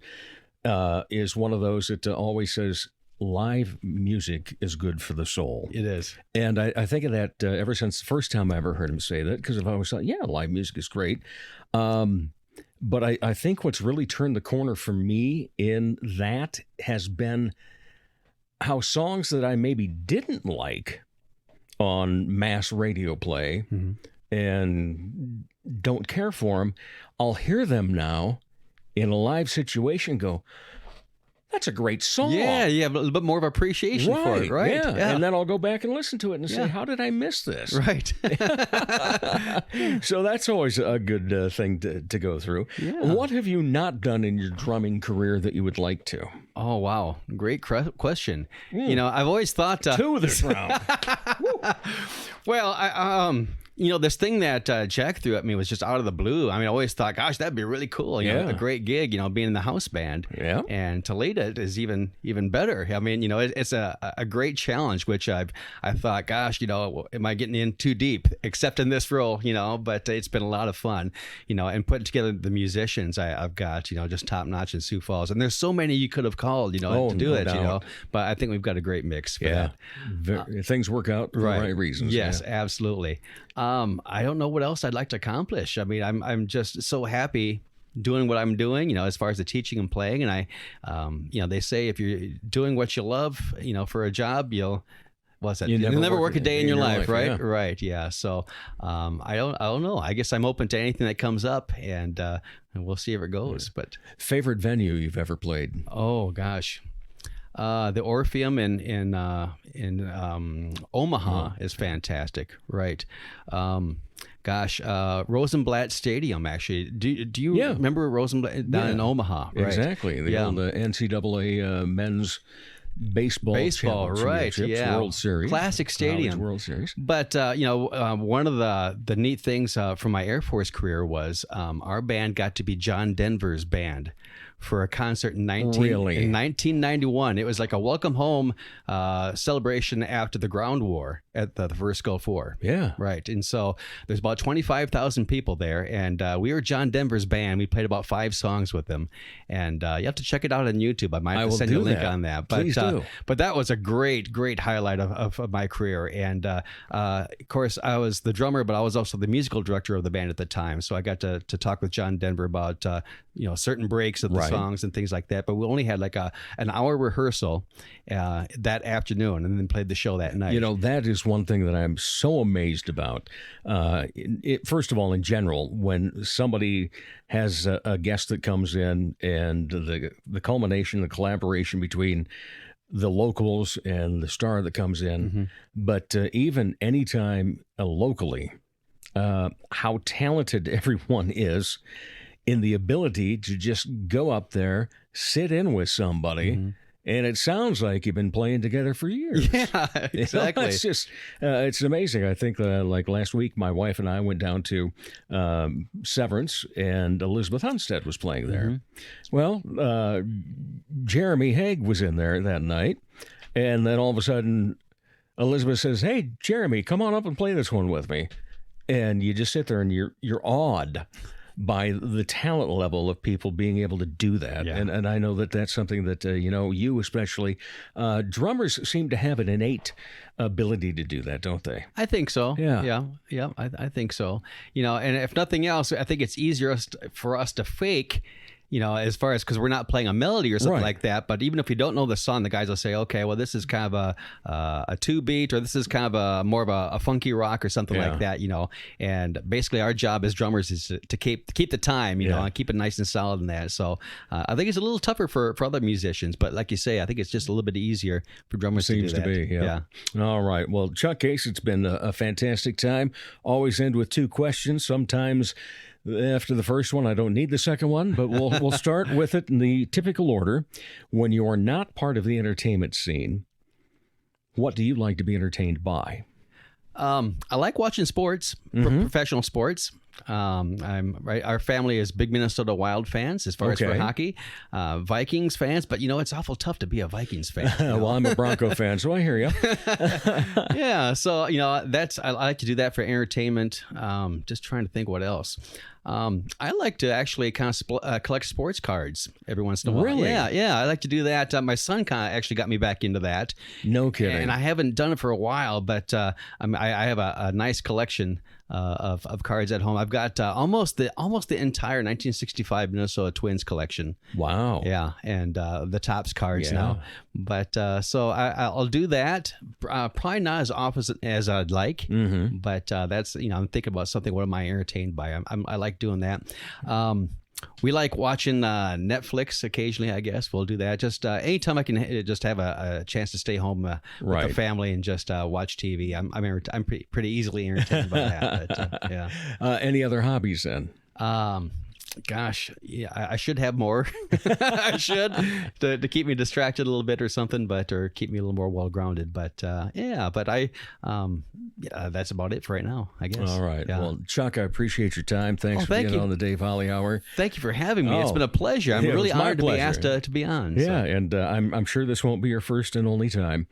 Speaker 2: is one of those that always says live music is good for the soul.
Speaker 7: It is.
Speaker 2: And I think of that ever since the first time I ever heard him say that, because I've always thought, live music is great. But I think what's really turned the corner for me in that has been how songs that I maybe didn't like on mass radio play and don't care for them, I'll hear them now in a live situation go, that's a great song.
Speaker 7: Yeah, you have a little bit more of appreciation for it, right?
Speaker 2: Yeah. And then I'll go back and listen to it and say, how did I miss this?
Speaker 7: Right.
Speaker 2: So that's always a good thing to go through. Yeah. What have you not done in your drumming career that you would like to?
Speaker 7: Oh, wow. Great question. I've always thought...
Speaker 2: 2 this round.
Speaker 7: Well, this thing that Jack threw at me was just out of the blue. I mean, I always thought, gosh, that'd be really cool. A great gig, being in the house band.
Speaker 2: Yeah.
Speaker 7: And to lead it is even better. I mean, it's a great challenge, which I thought, gosh, am I getting in too deep, except in this role, but it's been a lot of fun, and putting together the musicians I've got, just top notch in Sioux Falls. And there's so many you could have called, to do it, but I think we've got a great mix for that.
Speaker 2: Things work out for the right reasons.
Speaker 7: Yes, absolutely. I don't know what else I'd like to accomplish. I mean, I'm just so happy doing what I'm doing, as far as the teaching and playing. And I, they say if you're doing what you love, for a job, you'll never work a day in your life, right?
Speaker 2: Yeah.
Speaker 7: Right. Yeah. So, I don't know. I guess I'm open to anything that comes up, and we'll see if it goes. But
Speaker 2: Favorite venue you've ever played?
Speaker 7: oh gosh. The Orpheum in Omaha is fantastic, right? Rosenblatt Stadium, actually. Do you remember Rosenblatt down in Omaha? Right?
Speaker 2: Exactly. The old NCAA men's baseball
Speaker 7: right? Yeah,
Speaker 2: World Series,
Speaker 7: classic stadium,
Speaker 2: World Series.
Speaker 7: But one of the neat things from my Air Force career was our band got to be John Denver's band for a concert in 1991. It was like a welcome home celebration after the ground war at the first Gulf War.
Speaker 2: Yeah.
Speaker 7: Right. And so there's about 25,000 people there. And we were John Denver's band. We played about 5 songs with them. And you have to check it out on YouTube. I might have to send you a link on that. But,
Speaker 2: Please do.
Speaker 7: But that was a great highlight of my career. And of course, I was the drummer, but I was also the musical director of the band at the time. So I got to talk with John Denver about certain breaks of the songs and things like that. But we only had like an hour rehearsal that afternoon, and then played the show that night.
Speaker 2: That is one thing that I'm so amazed about. First of all, in general, when somebody has a guest that comes in, and the culmination, the collaboration between the locals and the star that comes in, but even anytime locally, how talented everyone is in the ability to just go up there, sit in with somebody, and it sounds like you've been playing together for years.
Speaker 7: Yeah, exactly.
Speaker 2: It's just, it's amazing. I think like last week, my wife and I went down to Severance, and Elizabeth Hunstead was playing there. Well, Jeremy Haig was in there that night, and then all of a sudden, Elizabeth says, "Hey, Jeremy, come on up and play this one with me." And you just sit there and you're awed by the talent level of people being able to do that.
Speaker 7: Yeah.
Speaker 2: And I know that that's something that, you especially, drummers seem to have an innate ability to do that, don't they?
Speaker 7: I think so.
Speaker 2: Yeah.
Speaker 7: I think so. And if nothing else, I think it's easier for us to fake, as far as, because we're not playing a melody or something like that. But even if we don't know the song, the guys will say, okay, well, this is kind of a 2-beat, or this is kind of more of a funky rock or something like that, And basically our job as drummers is to keep the time, and keep it nice and solid in that. So I think it's a little tougher for other musicians. But like you say, I think it's just a little bit easier for drummers to do that.
Speaker 2: Seems to be, yeah. All right. Well, Chuck Case, it's been a fantastic time. Always end with 2 questions. Sometimes after the first one, I don't need the second one, but we'll start with it in the typical order. When you are not part of the entertainment scene, what do you like to be entertained by?
Speaker 7: I like watching sports, professional sports. Our family is big Minnesota Wild fans as far as for hockey, Vikings fans, but it's awful tough to be a Vikings fan.
Speaker 2: Well, I'm a Bronco fan, so I hear you.
Speaker 7: Yeah, so I like to do that for entertainment. Just trying to think what else. I like to actually kind of collect sports cards every once in a while.
Speaker 2: Really?
Speaker 7: Yeah, I like to do that. My son kind of actually got me back into that.
Speaker 2: No kidding.
Speaker 7: And I haven't done it for a while, but I have a nice collection of cards at home. I've got almost the entire 1965 Minnesota Twins collection.
Speaker 2: Wow.
Speaker 7: Yeah, and the Topps cards now. But so I'll do that. Probably not as often as I'd like. But that's I'm thinking about something. What am I entertained by? I like doing that. We like watching Netflix occasionally, I guess. We'll do that. Just anytime I can just have a chance to stay home with the family and just watch TV. I'm pretty easily entertained by that. But, yeah.
Speaker 2: Any other hobbies then?
Speaker 7: Gosh, yeah, I should have more. I should to keep me distracted a little bit or something, or keep me a little more well grounded. But that's about it for right now, I guess.
Speaker 2: All right.
Speaker 7: Yeah.
Speaker 2: Well, Chuck, I appreciate your time. Thanks for being on the Dave Holly Hour.
Speaker 7: Thank you for having me. It's been a pleasure. I'm really honored to be asked to be on.
Speaker 2: Yeah, and I'm sure this won't be your first and only time.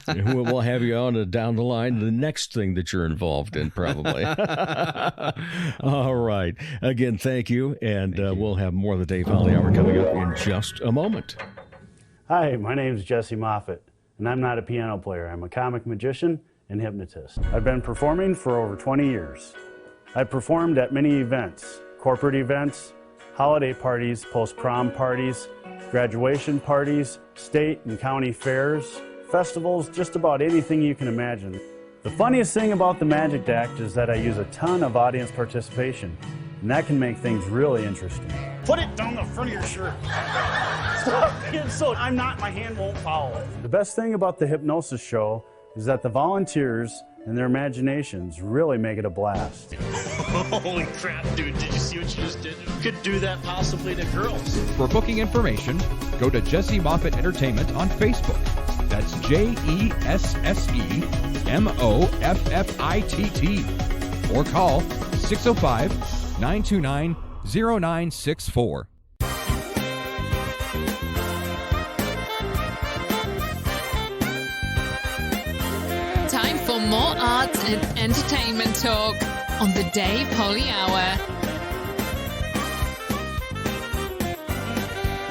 Speaker 2: We'll have you on down the line. The next thing that you're involved in, probably. All right. Again, thank you. And we'll have more of the Dave Holly Hour coming up in just a moment.
Speaker 8: Hi, my name is Jesse Moffat, and I'm not a piano player. I'm a comic magician, and hypnotist. I've been performing for over 20 years. I've performed at many events, corporate events, holiday parties, post-prom parties, graduation parties, state and county fairs, festivals, just about anything you can imagine. The funniest thing about the Magic Act is that I use a ton of audience participation, and that can make things really interesting. Put it down the front of your shirt. Stop being so, I'm not, my hand won't follow it. The best thing about the hypnosis show is that the volunteers and their imaginations really make it a blast.
Speaker 9: Holy crap, dude, did you see what you just did? You could do that possibly to girls.
Speaker 1: For booking information, go to Jesse Moffitt Entertainment on Facebook. That's JESSEMOFFITT. Or call 605-929-0964.
Speaker 6: Time for more arts and entertainment talk on the Dave Holly Hour.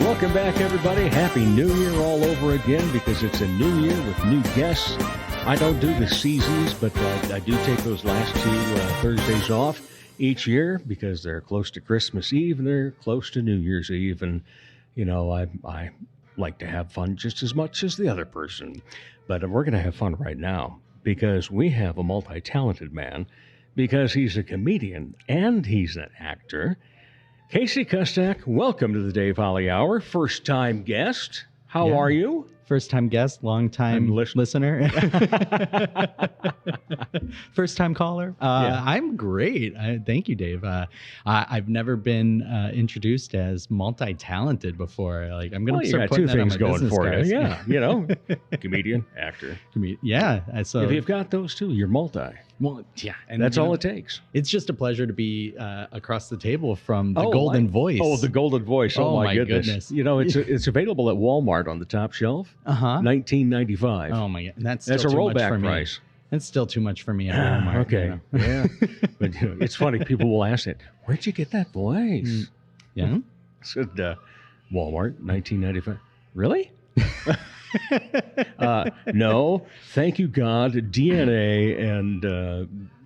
Speaker 2: Welcome back, everybody. Happy New Year all over again, because it's a new year with new guests. I don't do the seasons, but I do take those last two Thursdays off each year because they're close to Christmas Eve and they're close to New Year's Eve. And, you know, I like to have fun just as much as the other person. But we're going to have fun right now because we have a multi-talented man, because he's a comedian and he's an actor. Casey Kustak, welcome to the Dave Holly Hour. First-time guest. How are you?
Speaker 10: First-time guest, long-time listener. First-time caller. I'm great. Thank you, Dave. I've never been introduced as multi-talented before. Like, I'm going to start putting that on my business cards.
Speaker 2: Yeah, you know, comedian, actor.
Speaker 10: Yeah. So
Speaker 2: if you've got those two, you're multi.
Speaker 10: Well, yeah, and
Speaker 2: that's all it takes.
Speaker 10: It's just a pleasure to be across the table from the Golden Voice.
Speaker 2: Oh, the Golden Voice! Oh my goodness! You know, it's available at Walmart on the top shelf. $19.95.
Speaker 10: Oh my god, that's
Speaker 2: a
Speaker 10: too
Speaker 2: rollback
Speaker 10: much for
Speaker 2: price.
Speaker 10: That's still too much for me at Walmart.
Speaker 2: Okay, yeah, but you know, it's funny. People will ask it. Where'd you get that voice?
Speaker 10: Yeah,
Speaker 2: I said Walmart, $19.95. Really? No, thank you, God. DNA and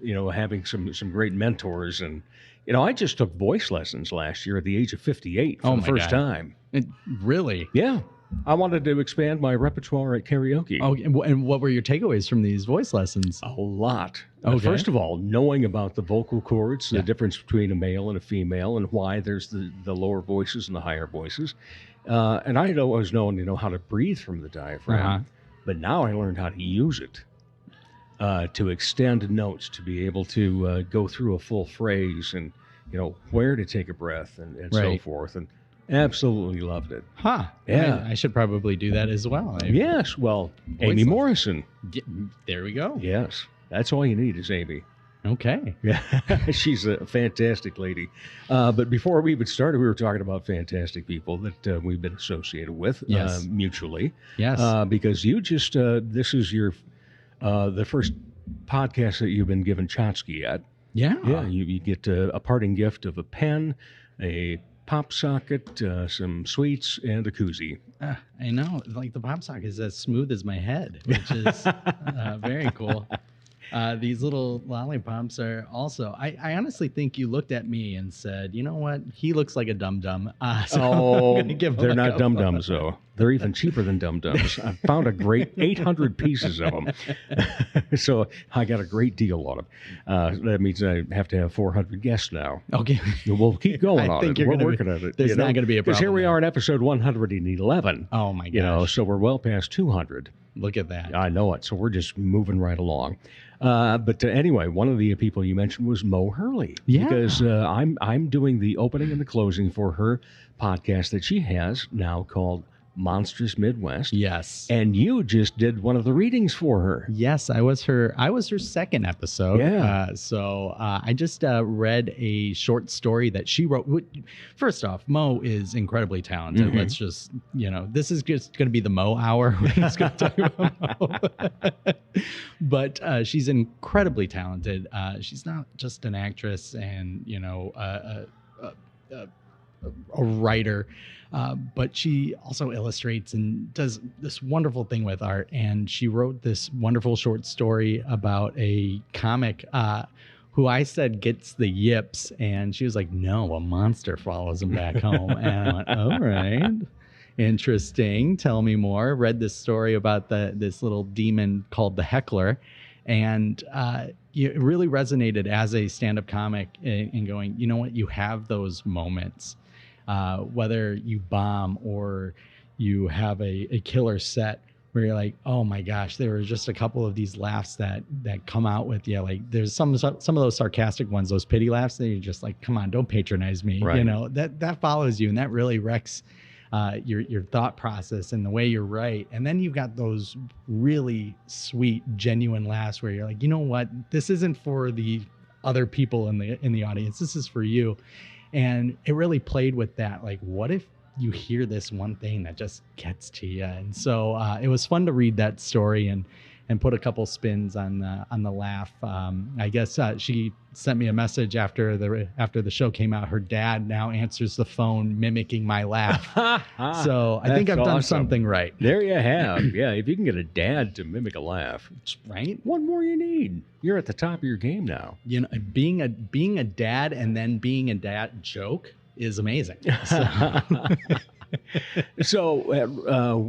Speaker 2: you know, having some great mentors, and you know, I just took voice lessons last year at the age of 58 for the first time.
Speaker 10: Really?
Speaker 2: Yeah. I wanted to expand my repertoire at karaoke.
Speaker 10: Oh, and what were your takeaways from these voice lessons?
Speaker 2: A lot.
Speaker 10: Okay.
Speaker 2: First of all, knowing about the vocal cords, the difference between a male and a female, and why there's the lower voices and the higher voices. And I had always known, you know, how to breathe from the diaphragm, but now I learned how to use it to extend notes, to be able to go through a full phrase, and you know, where to take a breath, and so forth. And absolutely loved it.
Speaker 10: Yeah. I should probably do that as well.
Speaker 2: Yes. Well, Amy Morrison.
Speaker 10: There we go.
Speaker 2: Yes. That's all you need is Amy.
Speaker 10: Okay.
Speaker 2: Yeah. She's a fantastic lady. But before we even started, we were talking about fantastic people that we've been associated with mutually.
Speaker 10: Yes.
Speaker 2: Because you just, this is your, the first podcast that you've been given Chotsky at.
Speaker 10: Yeah.
Speaker 2: Yeah. You get a parting gift of a pen, a pop socket, some sweets, and a koozie.
Speaker 10: I know. Like, the pop socket is as smooth as my head, which is very cool. These little lollipops are also, I honestly think you looked at me and said, you know what? He looks like a dum-dum. So
Speaker 2: they're not dum-dums, though. They're even cheaper than dum-dums. I found a great 800 pieces of them. So I got a great deal on them. That means I have to have 400 guests now.
Speaker 10: Okay.
Speaker 2: We'll keep going on it. We're working on it.
Speaker 10: There's not going to be a problem.
Speaker 2: Because here we are in episode 111.
Speaker 10: Oh, my gosh.
Speaker 2: You know, so we're well past 200.
Speaker 10: Look at that.
Speaker 2: I know it. So we're just moving right along. But anyway, one of the people you mentioned was Mo Hurley.
Speaker 10: Yeah.
Speaker 2: Because I'm doing the opening and the closing for her podcast that she has now called Monstrous Midwest.
Speaker 10: Yes.
Speaker 2: And you just did one of the readings for her.
Speaker 10: Yes, I was her second episode.
Speaker 2: Yeah.
Speaker 10: So I just read a short story that she wrote. First off, Mo is incredibly talented. Let's just, you know, this is just going to be the Mo hour. We're just going to talk about Mo. But she's incredibly talented. She's not just an actress and, you know, a writer. But she also illustrates and does this wonderful thing with art. And she wrote this wonderful short story about a comic who I said gets the yips. And she was like, no, a monster follows him back home. And I went, all right, interesting. Tell me more. Read this story about this little demon called the Heckler. And it really resonated as a stand-up comic in going, you know what, you have those moments. Whether you bomb or you have a killer set where you're like, oh my gosh, there were just a couple of these laughs that come out with you. Like there's some of those sarcastic ones, those pity laughs that you're just like, come on, don't patronize me.
Speaker 2: Right.
Speaker 10: You know, that follows you, and that really wrecks your thought process and the way you write. And then you've got those really sweet, genuine laughs where you're like, you know what, this isn't for the other people in the audience. This is for you. And it really played with that. Like, what if you hear this one thing that just gets to you? And so it was fun to read that story and put a couple spins on the laugh. I guess she sent me a message after the show came out. Her dad now answers the phone mimicking my laugh. So I think I've done something right.
Speaker 2: There you have. Yeah, if you can get a dad to mimic a laugh,
Speaker 10: right?
Speaker 2: What more you need? You're at the top of your game now.
Speaker 10: You know, being a dad and then being a dad joke is amazing.
Speaker 2: So,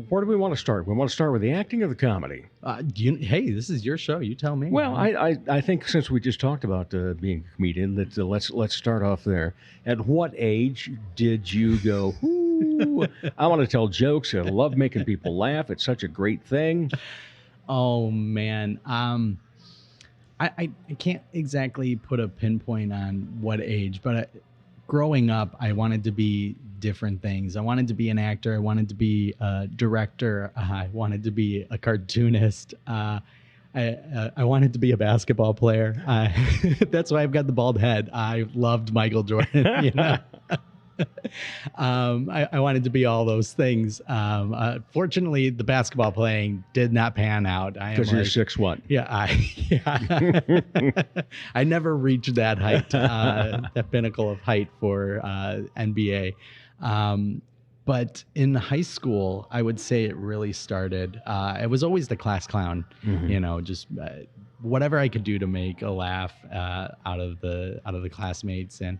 Speaker 2: where do we want to start? We want to start with the acting or the comedy?
Speaker 10: Hey, this is your show. You tell me.
Speaker 2: Well, I think since we just talked about being a comedian, that let's start off there. At what age did you go, ooh, I want to tell jokes. I love making people laugh. It's such a great thing.
Speaker 10: Oh, man. I can't exactly put a pinpoint on what age, but growing up, I wanted to be different things. I wanted to be an actor. I wanted to be a director. I wanted to be a cartoonist. I wanted to be a basketball player. That's why I've got the bald head. I loved Michael Jordan. You know? I wanted to be all those things. Fortunately, the basketball playing did not pan out.
Speaker 2: Because you're 6'1".
Speaker 10: Yeah, I never reached that height, that pinnacle of height for NBA. But in high school, I would say it really started. I was always the class clown, you know, just whatever I could do to make a laugh out of the classmates. And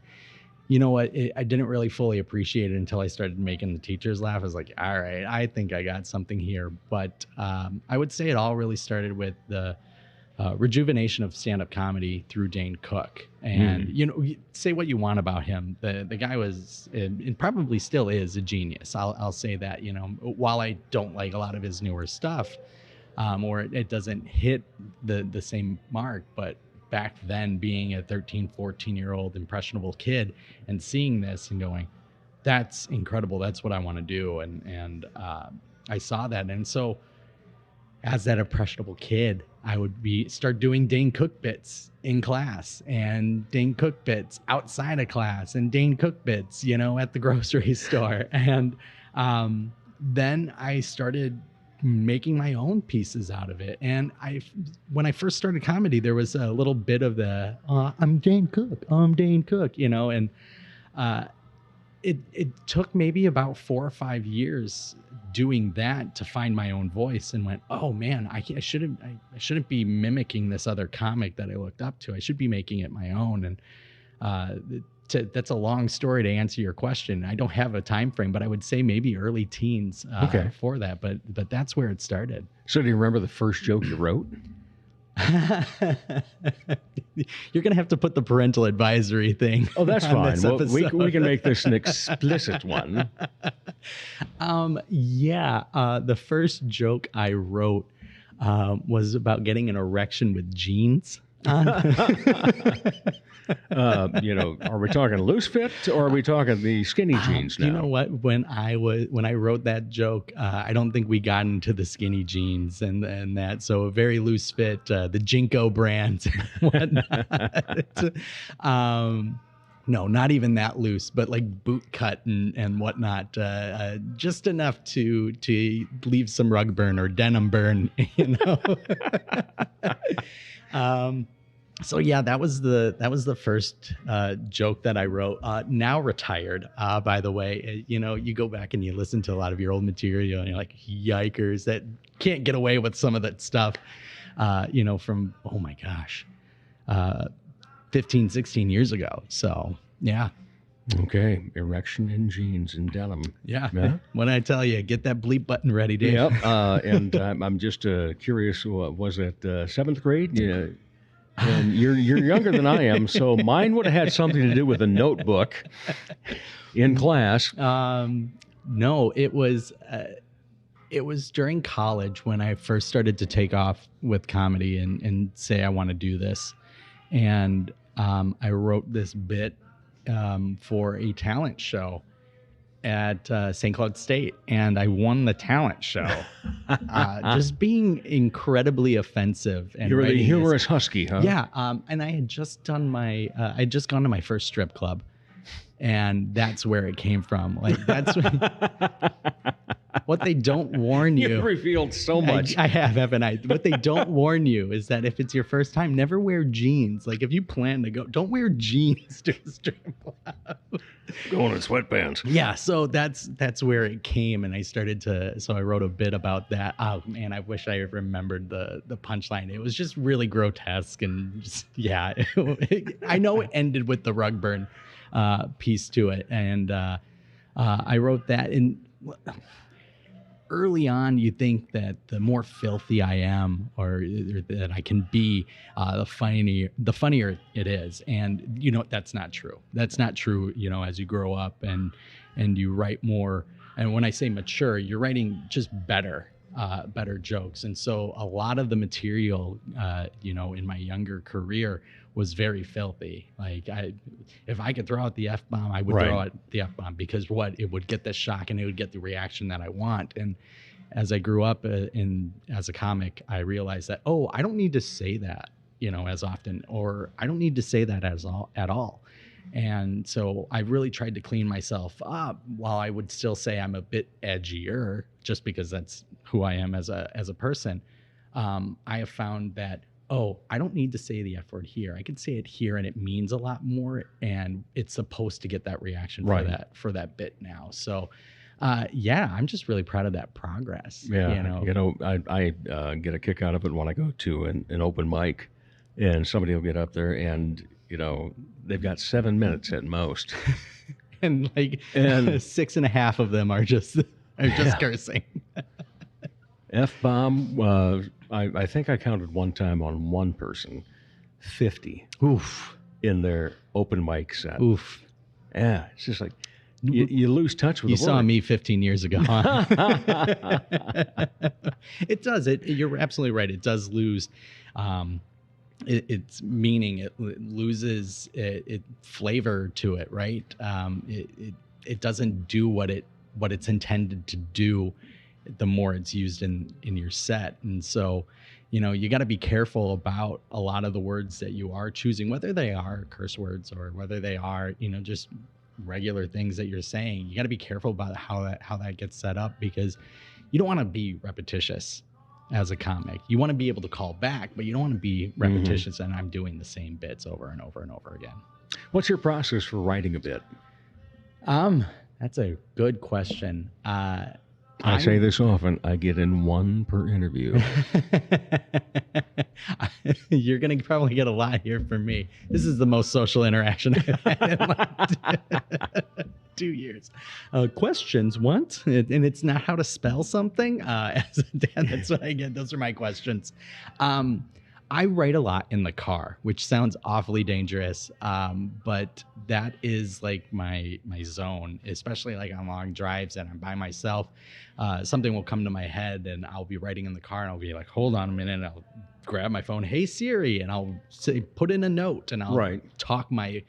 Speaker 10: you know what? I didn't really fully appreciate it until I started making the teachers laugh. I was like, all right, I think I got something here. But I would say it all really started with the rejuvenation of stand-up comedy through Dane Cook. And, you know, say what you want about him. The guy was, and probably still is, a genius. I'll say that, you know, while I don't like a lot of his newer stuff, or it doesn't hit the same mark, but back then being a 13, 14-year-old impressionable kid and seeing this and going, that's incredible. That's what I want to do. And I saw that. And so as that impressionable kid, I would start doing Dane Cook bits in class and Dane Cook bits outside of class and Dane Cook bits, you know, at the grocery store. And then I started making my own pieces out of it. And when I first started comedy, there was a little bit of the I'm Dane Cook, you know, and it took maybe about 4 or 5 years doing that to find my own voice, and went, oh man, I shouldn't be mimicking this other comic that I looked up to. I should be making it my own. And that's a long story to answer your question. I don't have a time frame, but I would say maybe early teens for that. But that's where it started.
Speaker 2: So do you remember the first joke you wrote?
Speaker 10: You're going to have to put the parental advisory thing.
Speaker 2: Oh, that's fine. Well, we can make this an explicit one.
Speaker 10: The first joke I wrote was about getting an erection with jeans on.
Speaker 2: You know, are we talking loose fit or are we talking the skinny jeans now?
Speaker 10: You know what? When I wrote that joke, I don't think we got into the skinny jeans and that. So a very loose fit, the Jinko brand and whatnot. No, not even that loose, but like boot cut and whatnot, just enough to leave some rug burn or denim burn, you know. So yeah, that was the first joke that I wrote. Now retired, by the way. You know, you go back and you listen to a lot of your old material, and you're like, yikers, that can't get away with some of that stuff. You know, from oh my gosh, 15, 16 years ago. So yeah.
Speaker 2: Okay, erection and jeans and denim.
Speaker 10: Yeah. When I tell you, get that bleep button ready, Dave.
Speaker 2: Yep. And I'm just curious. Was it 7th grade? Yeah. And you're younger than I am, so mine would have had something to do with a notebook in class.
Speaker 10: No, it was during college when I first started to take off with comedy and say I want to do this, and I wrote this bit for a talent show at St. Cloud State, and I won the talent show. Just being incredibly offensive. And
Speaker 2: you're the humorous husky, huh?
Speaker 10: Yeah, and I had just done I'd just gone to my first strip club, and that's where it came from. Like that's what they don't warn you.
Speaker 2: You've revealed so much.
Speaker 10: I have, haven't I? What they don't warn you is that if it's your first time, never wear jeans. Like if you plan to go, don't wear jeans to a strip club.
Speaker 2: Going in sweatpants.
Speaker 10: Yeah, so that's where it came, and I started to. So I wrote a bit about that. Oh man, I wish I remembered the punchline. It was just really grotesque, and just, yeah, I know it ended with the rug burn piece to it, and I wrote that in. Early on, you think that the more filthy I am, or that I can be, the funnier it is. And you know that's not true. That's not true. You know, as you grow up and you write more, and when I say mature, you're writing just better jokes. And so a lot of the material, you know, in my younger career was very filthy. Like if I could throw out the F-bomb, I would throw out the F-bomb, because it would get the shock and it would get the reaction that I want. And as I grew up as a comic, I realized that, oh, I don't need to say that, you know, as often, or I don't need to say that at all. And so I really tried to clean myself up, while I would still say I'm a bit edgier, just because that's who I am as a person. I have found that, oh, I don't need to say the F word here. I can say it here, and it means a lot more, and it's supposed to get that reaction for that bit now. So, yeah, I'm just really proud of that progress.
Speaker 2: Yeah, you know, I get a kick out of it when I go to an open mic, and somebody will get up there, and you know, they've got 7 minutes at most,
Speaker 10: and 6.5 of them are just cursing.
Speaker 2: F-bomb. I think I counted one time on one person, 50.
Speaker 10: Oof.
Speaker 2: In their open mic set.
Speaker 10: Oof.
Speaker 2: Yeah, it's just like you lose touch with the word.
Speaker 10: You saw me 15 years ago, huh? It does. You're absolutely right. It does lose its meaning. It loses it flavor to it, right? It doesn't do what it's intended to do the more it's used in your set. And so, you know, you got to be careful about a lot of the words that you are choosing, whether they are curse words or whether they are, you know, just regular things that you're saying. You got to be careful about how that gets set up, because you don't want to be repetitious as a comic. You want to be able to call back, but you don't want to be repetitious and I'm doing the same bits over and over and over again.
Speaker 2: What's your process for writing a bit?
Speaker 10: That's a good question.
Speaker 2: I say this often, I get in one per interview.
Speaker 10: You're going to probably get a lot here from me. This is the most social interaction I've had in like 2 years. Questions, what? And it's not how to spell something? As a dad, that's what I get. Those are my questions. I write a lot in the car, which sounds awfully dangerous, but that is like my zone, especially like on long drives and I'm by myself. Something will come to my head and I'll be writing in the car and I'll be like, hold on a minute, and I'll grab my phone, hey Siri, and I'll say, put in a note, and I'll talk my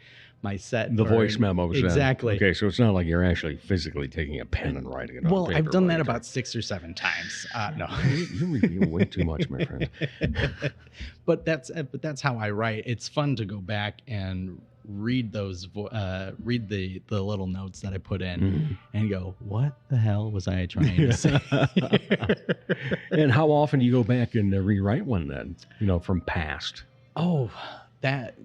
Speaker 10: set.
Speaker 2: The voice memos.
Speaker 10: Exactly.
Speaker 2: Okay, so it's not like you're actually physically taking a pen and writing it on paper.
Speaker 10: Well, I've done that about 6 or 7 times. No.
Speaker 2: You reveal way too much, my friend.
Speaker 10: But that's how I write. It's fun to go back and read those, read the little notes that I put in and go, what the hell was I trying to say?
Speaker 2: And how often do you go back and rewrite one then, you know, from past?
Speaker 10: Oh, That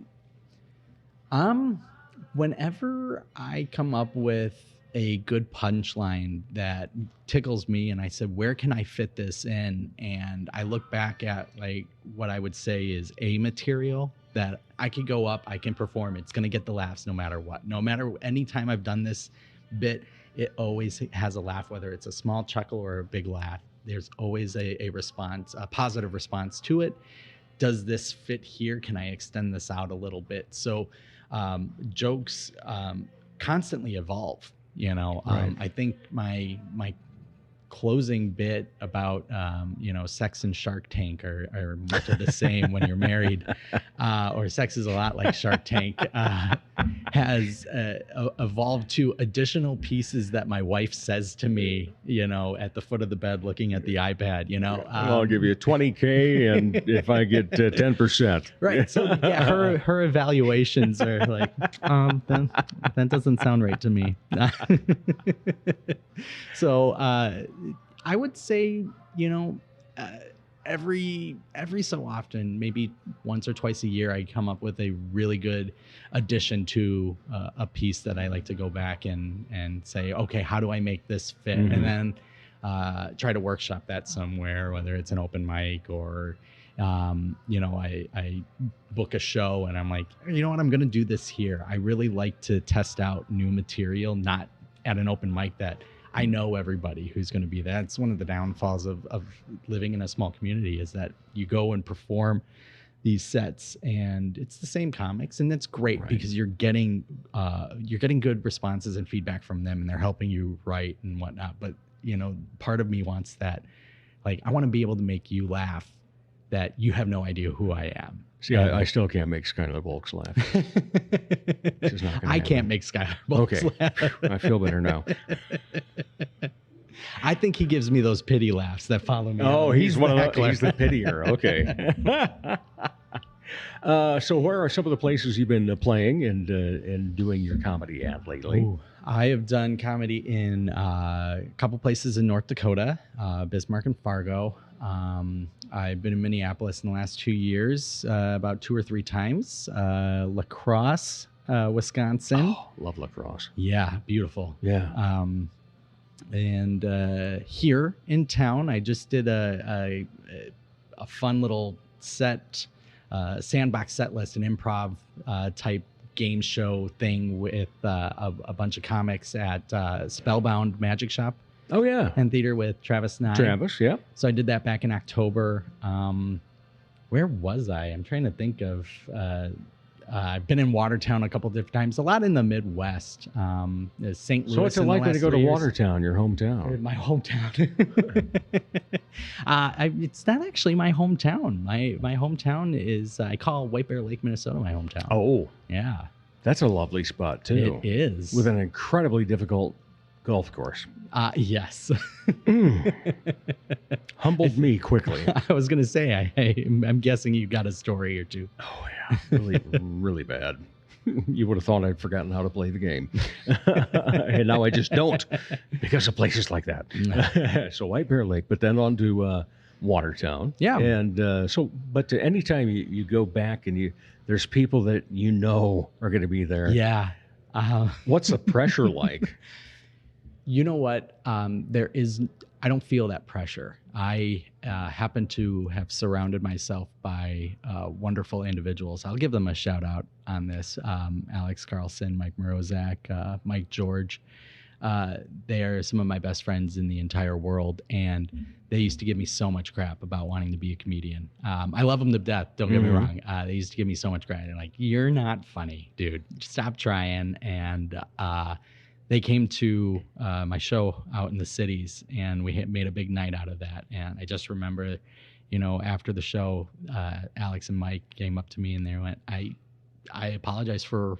Speaker 10: whenever I come up with a good punchline that tickles me and I said, where can I fit this in? And I look back at like what I would say is a material that I could go up, I can perform. It's going to get the laughs no matter what. No matter any time I've done this bit, it always has a laugh, whether it's a small chuckle or a big laugh. There's always a response, a positive response to it. Does this fit here? Can I extend this out a little bit? So jokes constantly evolve. You know,
Speaker 2: Right.
Speaker 10: I think my closing bit about sex and Shark Tank are much of the same when you're married, or sex is a lot like Shark Tank, has evolved to additional pieces that my wife says to me, at the foot of the bed looking at the iPad.
Speaker 2: I'll give you $20K, and if I get 10%.
Speaker 10: Right. So yeah, her evaluations are like, that doesn't sound right to me. So I would say, every so often, maybe once or twice a year, I come up with a really good addition to a piece that I like to go back and say, okay, how do I make this fit?
Speaker 2: Mm-hmm.
Speaker 10: And then try to workshop that somewhere, whether it's an open mic or I book a show and I'm like, you know what, I'm going to do this here. I really like to test out new material, not at an open mic that I know everybody who's going to be there. It's one of the downfalls of living in a small community, is that you go and perform these sets and it's the same comics, and that's great. Right. Because you're getting good responses and feedback from them, and they're helping you write and whatnot. But part of me wants that, like, I want to be able to make you laugh, that you have no idea who I am.
Speaker 2: See, I still can't make Skylar Bulks laugh.
Speaker 10: I can't make Skylar Bulks laugh.
Speaker 2: I feel better now.
Speaker 10: I think he gives me those pity laughs that follow me.
Speaker 2: Oh, he's one of the, he's the pitier. Okay. So where are some of the places you've been playing and doing your comedy at lately?
Speaker 10: Ooh, I have done comedy in a couple places in North Dakota, Bismarck and Fargo. I've been in Minneapolis in the last 2 years, about 2 or 3 times. La Crosse, Wisconsin.
Speaker 2: Oh, love La Crosse.
Speaker 10: Yeah, beautiful.
Speaker 2: Yeah.
Speaker 10: And here in town, I just did a fun little set, sandbox set list, an improv type game show thing with a bunch of comics at Spellbound Magic Shop.
Speaker 2: Oh, yeah.
Speaker 10: And theater with Travis Nye.
Speaker 2: Travis, yeah.
Speaker 10: So I did that back in October. Where was I? I'm trying to think of... I've been in Watertown a couple different times, a lot in the Midwest. St. Louis.
Speaker 2: So what's it like to go to Watertown, your hometown?
Speaker 10: My hometown. It's not actually my hometown. My hometown is, I call White Bear Lake, Minnesota, my hometown.
Speaker 2: Oh.
Speaker 10: Yeah.
Speaker 2: That's a lovely spot, too.
Speaker 10: It is.
Speaker 2: With an incredibly difficult golf course.
Speaker 10: Yes.
Speaker 2: Humbled me quickly.
Speaker 10: I was going to say, I'm guessing you got a story or two.
Speaker 2: Oh, yeah. Really, really bad. You would have thought I'd forgotten how to play the game. And now I just don't, because of places like that. So White Bear Lake, but then on to Watertown.
Speaker 10: Yeah.
Speaker 2: And but anytime you go back and there's people that are going to be there.
Speaker 10: Yeah.
Speaker 2: What's the pressure like?
Speaker 10: You know what? I don't feel that pressure. I happen to have surrounded myself by wonderful individuals. I'll give them a shout out on this. Alex Carlson, Mike Morozak, Mike George. They are some of my best friends in the entire world, and they used to give me so much crap about wanting to be a comedian. I love them to death, don't get me wrong. They used to give me so much crap. They're like, you're not funny, dude. Stop trying. And they came to my show out in the cities, and we made a big night out of that. And I just remember, after the show, Alex and Mike came up to me and they went, I apologize for,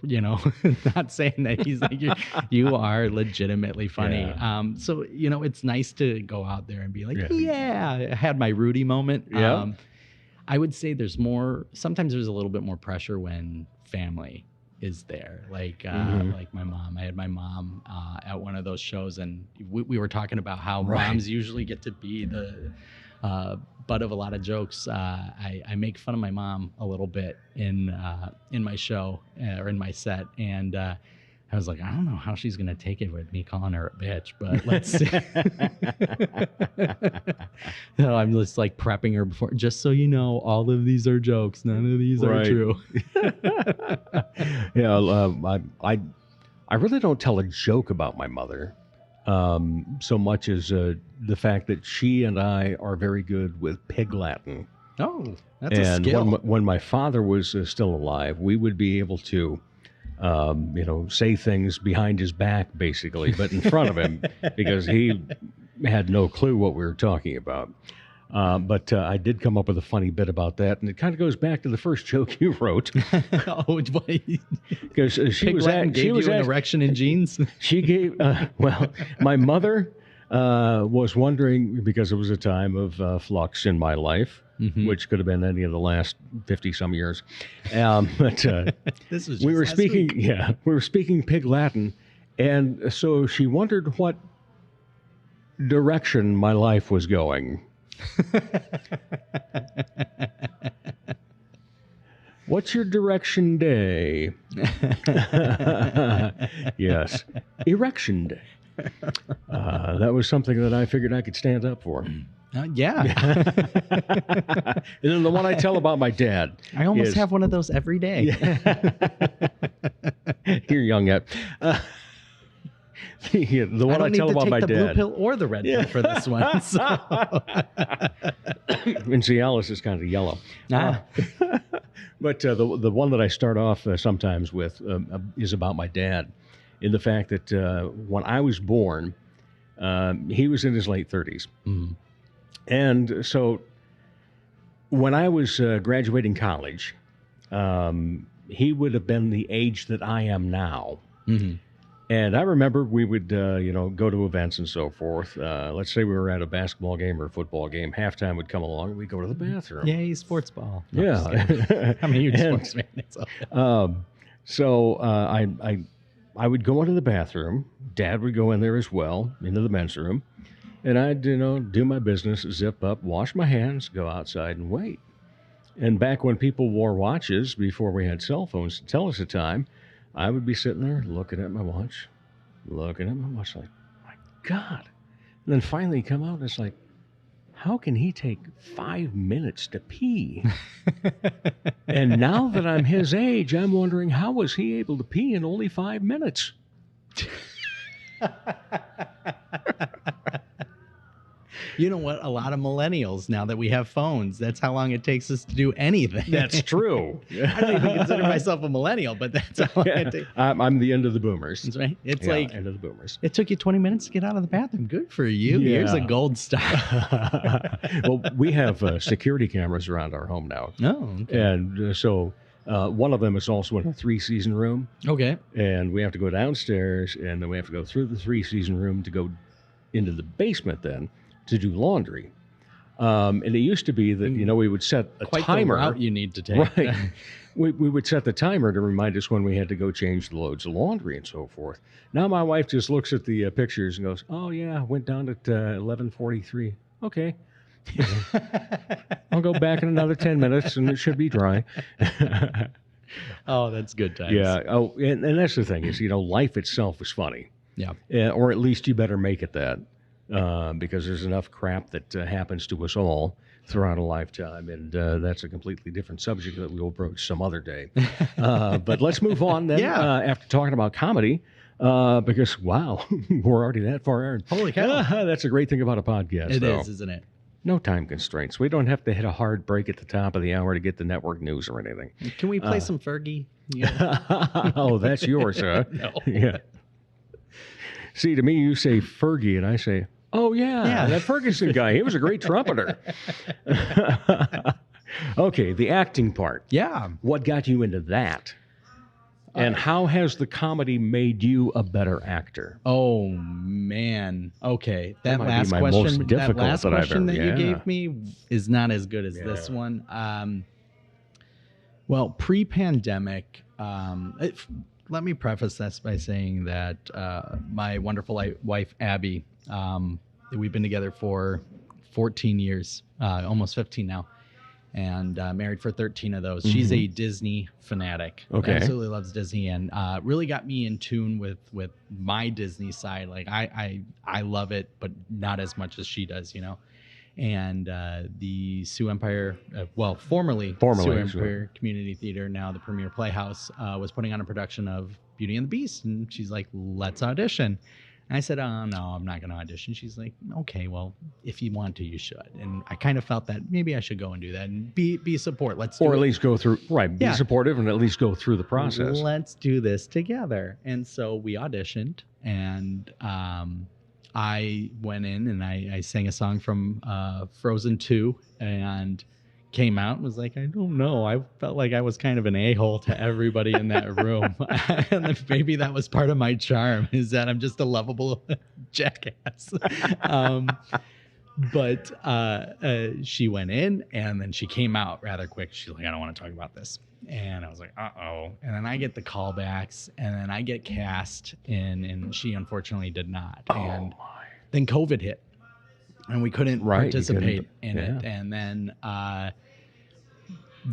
Speaker 10: not saying that. He's like, you are legitimately funny.
Speaker 2: Yeah.
Speaker 10: So, it's nice to go out there and be like, yeah, I had my Rudy moment.
Speaker 2: Yeah.
Speaker 10: I would say sometimes there's a little bit more pressure when family is there. Like my mom. I had my mom at one of those shows, and we were talking about how moms usually get to be butt of a lot of jokes. I make fun of my mom a little bit in my show or in my set, and I was like, I don't know how she's gonna take it with me calling her a bitch, but let's see. No, I'm just like prepping her before, just so you know, all of these are jokes. None of these are true.
Speaker 2: I really don't tell a joke about my mother so much as the fact that she and I are very good with Pig Latin.
Speaker 10: Oh, that's a skill.
Speaker 2: And when my father was still alive, we would be able to, say things behind his back, basically, but in front of him, because he had no clue what we were talking about. But I did come up with a funny bit about that, and it kind of goes back to the first joke you wrote. Because she was
Speaker 10: an erection in jeans.
Speaker 2: She gave my mother was wondering, because it was a time of flux in my life, which could have been any of the last 50-some years. But
Speaker 10: this was
Speaker 2: we were speaking Pig Latin, and so she wondered what direction my life was going. What's your direction day? Yes, erection day. That was something that I figured I could stand up for.
Speaker 10: Yeah.
Speaker 2: And then the one I tell about my dad.
Speaker 10: I almost have one of those every day.
Speaker 2: You're young yet. The one I tell about my dad.
Speaker 10: I don't need to take the blue pill or the red pill for this one. So.
Speaker 2: And Cialis is kind of yellow. But the one that I start off sometimes with is about my dad, in the fact that when I was born, he was in his late 30s. Mm-hmm. And so when I was graduating college, he would have been the age that I am now. Mm-hmm. And I remember we would, go to events and so forth. Let's say we were at a basketball game or a football game. Halftime would come along, and we'd go to the bathroom.
Speaker 10: Yay, sports ball.
Speaker 2: No, yeah.
Speaker 10: I'm a huge sports fan.
Speaker 2: So I would go into the bathroom. Dad would go in there as well, into the men's room. And I'd, do my business, zip up, wash my hands, go outside and wait. And back when people wore watches, before we had cell phones to tell us the time, I would be sitting there looking at my watch, like, my God. And then finally come out and it's like, how can he take 5 minutes to pee? And now that I'm his age, I'm wondering, how was he able to pee in only 5 minutes?
Speaker 10: You know what? A lot of millennials, now that we have phones, that's how long it takes us to do anything.
Speaker 2: That's true.
Speaker 10: I don't even consider myself a millennial, but that's how long it takes.
Speaker 2: I'm the end of the boomers.
Speaker 10: That's right. It's like
Speaker 2: end of the boomers.
Speaker 10: It took you 20 minutes to get out of the bathroom. Good for you. Yeah. Here's a gold star.
Speaker 2: Well, we have security cameras around our home now.
Speaker 10: Oh, okay.
Speaker 2: And so one of them is also in a 3-season room.
Speaker 10: Okay.
Speaker 2: And we have to go downstairs, and then we have to go through the 3-season room to go into the basement then to do laundry. And it used to be that, we would set a timer.
Speaker 10: The route you need to take.
Speaker 2: Right. we would set the timer to remind us when we had to go change the loads of laundry and so forth. Now my wife just looks at the pictures and goes, oh, yeah, went down at 11:43. Okay. I'll go back in another 10 minutes and it should be dry.
Speaker 10: Oh, that's good times.
Speaker 2: Yeah. Oh, and that's the thing is, life itself is funny.
Speaker 10: Yeah.
Speaker 2: Or at least you better make it that. Because there's enough crap that happens to us all throughout a lifetime, and that's a completely different subject that we'll broach some other day. But let's move on then, after talking about comedy, because, wow, we're already that far.
Speaker 10: Holy cow.
Speaker 2: That's a great thing about a podcast,
Speaker 10: It is, isn't it?
Speaker 2: No time constraints. We don't have to hit a hard break at the top of the hour to get the network news or anything.
Speaker 10: Can we play some Fergie?
Speaker 2: Oh, that's yours, huh?
Speaker 10: No.
Speaker 2: Yeah. See, to me, you say Fergie, and I say, oh, yeah, that Ferguson guy. He was a great trumpeter. Okay, the acting part.
Speaker 10: Yeah.
Speaker 2: What got you into that? And how has the comedy made you a better actor?
Speaker 10: Oh, man. Okay. That
Speaker 2: might
Speaker 10: last
Speaker 2: be my
Speaker 10: question,
Speaker 2: most difficult
Speaker 10: that last
Speaker 2: that I've
Speaker 10: question
Speaker 2: ever-
Speaker 10: that you
Speaker 2: yeah.
Speaker 10: gave me is not as good as this one. Well, pre-pandemic, let me preface this by saying that my wonderful wife, Abby, we've been together for 14 years, almost 15 now, and married for 13 of those. She's a Disney fanatic.
Speaker 2: Okay.
Speaker 10: Absolutely loves Disney, and really got me in tune with my Disney side. Like I love it, but not as much as she does, you know. And the Sioux Empire, formerly Sioux Empire Community Theater, now the Premier Playhouse, was putting on a production of Beauty and the Beast, and she's like, let's audition. And I said, oh, no, I'm not going to audition. She's like, okay, well, if you want to, you should. And I kind of felt that maybe I should go and do that and be support.
Speaker 2: Or at least go through, be supportive and at least go through the process.
Speaker 10: Let's do this together. And so we auditioned, and I went in and I sang a song from Frozen 2 and came out and was like, I don't know. I felt like I was kind of an a-hole to everybody in that room. And maybe that was part of my charm, is that I'm just a lovable jackass. But she went in and then she came out rather quick. She's like, I don't want to talk about this. And I was like, uh-oh. And then I get the callbacks and then I get cast in, and she unfortunately did not. And then COVID hit and we couldn't participate in it. And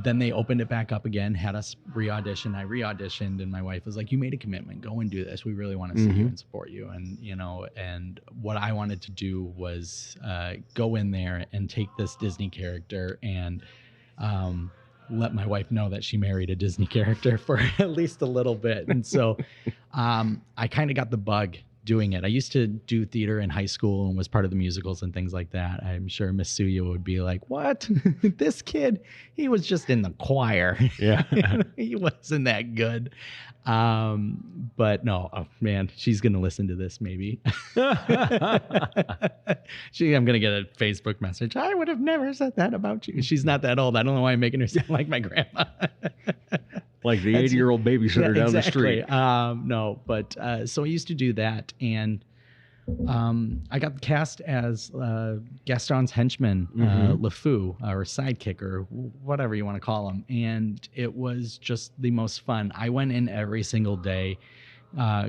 Speaker 10: then they opened it back up again, had us re-audition. I re-auditioned, and my wife was like, you made a commitment, go and do this. We really want to see you and support you. And, you know, and what I wanted to do was go in there and take this Disney character and let my wife know that she married a Disney character for at least a little bit. And so I kind of got the bug doing it. I used to do theater in high school and was part of the musicals and things like that. I'm sure Miss Suya would be like, what? This kid, he was just in the choir.
Speaker 2: Yeah.
Speaker 10: He wasn't that good. But no, oh, man, she's going to listen to this maybe. I'm going to get a Facebook message. I would have never said that about you. She's not that old. I don't know why I'm making her sound like my grandma.
Speaker 2: Like the 80-year-old babysitter down the street.
Speaker 10: No, but so I used to do that, and I got cast as Gaston's henchman, LeFou, or sidekick, or whatever you want to call him, and it was just the most fun. I went in every single day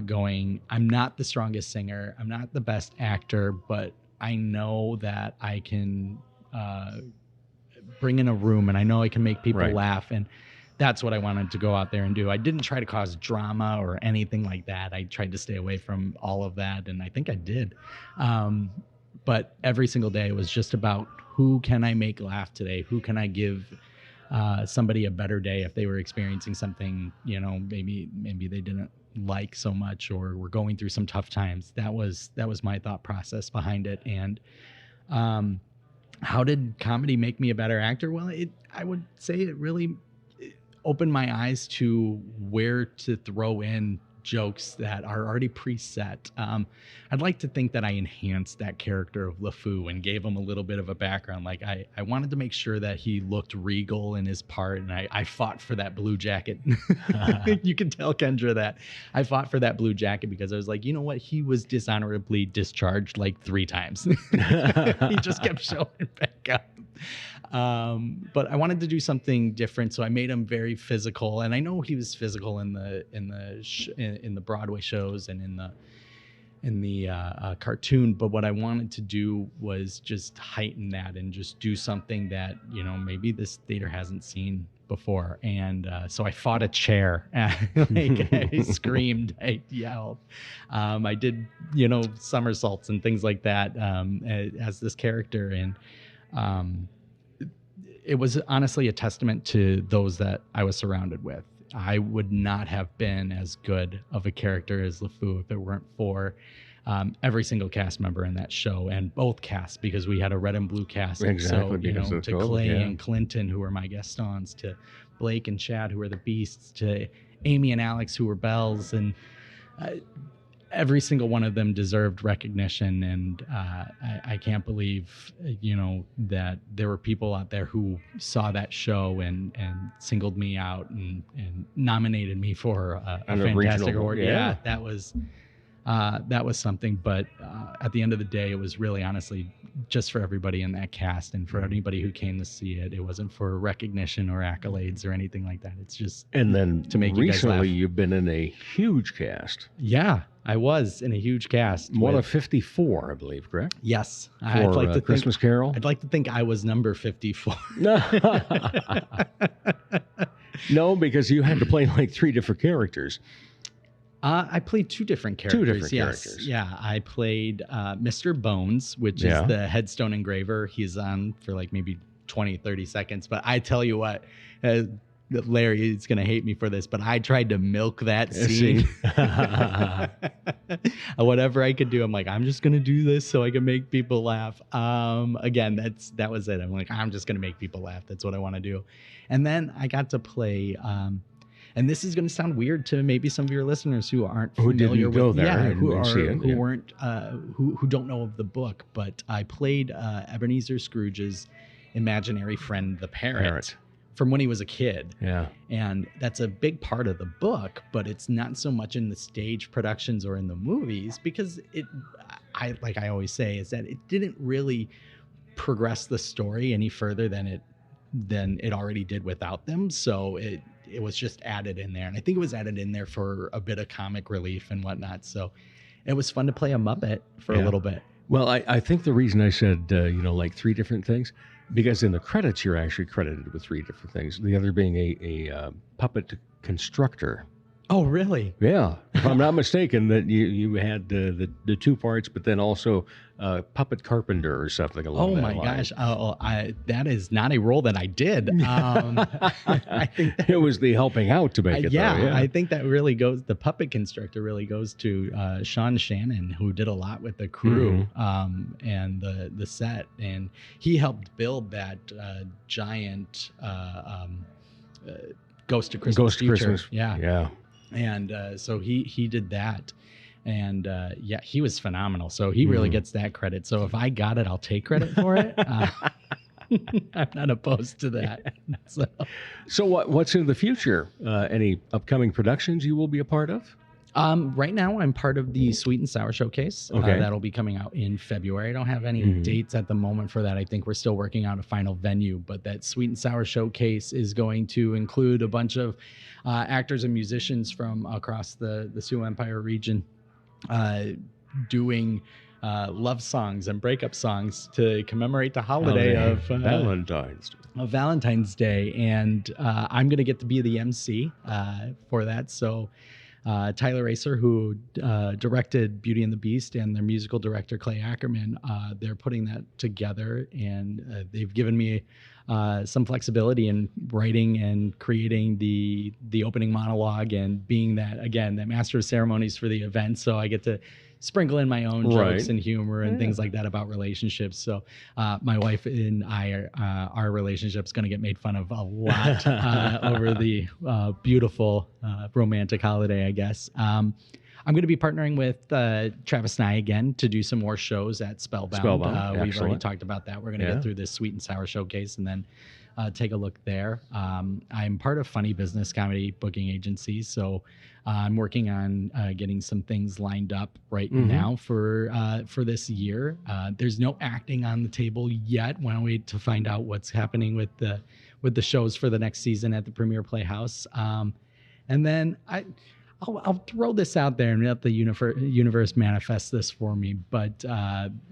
Speaker 10: going, I'm not the strongest singer, I'm not the best actor, but I know that I can bring in a room, and I know I can make people laugh, and that's what I wanted to go out there and do. I didn't try to cause drama or anything like that. I tried to stay away from all of that, and I think I did. But every single day was just about, who can I make laugh today? Who can I give somebody a better day if they were experiencing something, you know, maybe they didn't like so much or were going through some tough times. That was my thought process behind it. And how did comedy make me a better actor? Well, I would say it really opened my eyes to where to throw in jokes that are already preset. I'd like to think that I enhanced that character of LeFou and gave him a little bit of a background. Like I wanted to make sure that he looked regal in his part, and I fought for that blue jacket. You can tell Kendra that I fought for that blue jacket because I was like, you know what? He was dishonorably discharged like 3 times. He just kept showing back up. But I wanted to do something different, so I made him very physical. And I know he was physical in the Broadway shows and in the cartoon. But what I wanted to do was just heighten that and just do something that, you know, maybe this theater hasn't seen before. And so I fought a chair. Like, I screamed, I yelled. I did, you know, somersaults and things like that as this character. And it was honestly a testament to those that I was surrounded with. I would not have been as good of a character as LeFou if it weren't for every single cast member in that show, and both casts, because we had a red and blue cast.
Speaker 2: Exactly.
Speaker 10: So, you know, to Clay
Speaker 2: yeah.
Speaker 10: and Clinton, who were my Gastons, to Blake and Chad, who were the Beasts, to Amy and Alex, who were Bells, and every single one of them deserved recognition. And I can't believe, you know, that there were people out there who saw that show and singled me out and nominated me for a fantastic award. Yeah, that was that was something. But at the end of the day, it was really honestly just for everybody in that cast and for anybody who came to see it. It wasn't for recognition or accolades or anything like that. It's just
Speaker 2: And then
Speaker 10: to make you guys
Speaker 2: recently,
Speaker 10: laugh.
Speaker 2: you've been in a huge cast.
Speaker 10: Yeah, I was in a huge cast.
Speaker 2: One
Speaker 10: with-
Speaker 2: of 54, I believe, correct?
Speaker 10: Yes.
Speaker 2: For
Speaker 10: I'd like to think,
Speaker 2: Christmas Carol?
Speaker 10: I'd like to think I was number 54.
Speaker 2: No, because you had to play like 3 different characters.
Speaker 10: I played 2 different characters.
Speaker 2: 2 different
Speaker 10: yes.
Speaker 2: characters.
Speaker 10: Yeah, I played Mr. Bones, which
Speaker 2: Yeah.
Speaker 10: is the headstone engraver. He's on for like maybe 20, 30 seconds. But I tell you what, Larry is going to hate me for this, but I tried to milk that scene. Whatever I could do, I'm like, I'm just going to do this so I can make people laugh. Again, that was it. I'm like, I'm just going to make people laugh. That's what I want to do. And then I got to play... and this is going to sound weird to maybe some of your listeners who aren't
Speaker 2: Who
Speaker 10: familiar
Speaker 2: didn't go
Speaker 10: with,
Speaker 2: there
Speaker 10: yeah,
Speaker 2: and
Speaker 10: who
Speaker 2: see it, yeah.
Speaker 10: weren't, who don't know of the book. But I played Ebenezer Scrooge's imaginary friend, the parrot, from when he was a kid.
Speaker 2: Yeah.
Speaker 10: And that's a big part of the book, but it's not so much in the stage productions or in the movies because like I always say, is that it didn't really progress the story any further than it already did without them. So it was just added in there. And I think it was added in there for a bit of comic relief and whatnot. So it was fun to play a Muppet for a little bit.
Speaker 2: Well, I think the reason I said, like 3 different things, because in the credits, you're actually credited with 3 different things. The other being a puppet constructor.
Speaker 10: Oh, really?
Speaker 2: Yeah. If I'm not mistaken, that you had the 2 parts, but then also puppet carpenter or something along that line.
Speaker 10: Gosh. That is not a role that I did. I think
Speaker 2: it was the helping out to make it, though. Yeah.
Speaker 10: I think that really goes, the puppet constructor really goes to Sean Shannon, who did a lot with the crew and the set. And he helped build that giant Ghost of Christmas Future.
Speaker 2: Christmas. Yeah.
Speaker 10: And so he did that. And he was phenomenal. So he really gets that credit. So if I got it, I'll take credit for it. I'm not opposed to that.
Speaker 2: So what's in the future? Any upcoming productions you will be a part of?
Speaker 10: Right now, I'm part of the Sweet and Sour Showcase.
Speaker 2: Okay.
Speaker 10: That'll be coming out in February. I don't have any dates at the moment for that. I think we're still working out a final venue, but that Sweet and Sour Showcase is going to include a bunch of actors and musicians from across the Sioux Empire region doing love songs and breakup songs to commemorate the holiday of Valentine's Day. And I'm going to get to be the MC for that. So Tyler Racer, who directed Beauty and the Beast, and their musical director, Clay Ackerman, they're putting that together. And they've given me some flexibility in writing and creating the opening monologue and being that master of ceremonies for the event. So I get to sprinkle in my own jokes and humor and things like that about relationships. So my wife and I, our relationship's going to get made fun of a lot over the beautiful romantic holiday, I guess. I'm going to be partnering with Travis Nye again to do some more shows at Spellbound. We've already talked about that. We're going to get through this Sweet and Sour Showcase and then take a look there. I'm part of Funny Business Comedy Booking Agency, so I'm working on getting some things lined up right now for this year. There's no acting on the table yet. Why wait to find out what's happening with the shows for the next season at the Premier Playhouse. And then I'll throw this out there and let the universe manifest this for me. But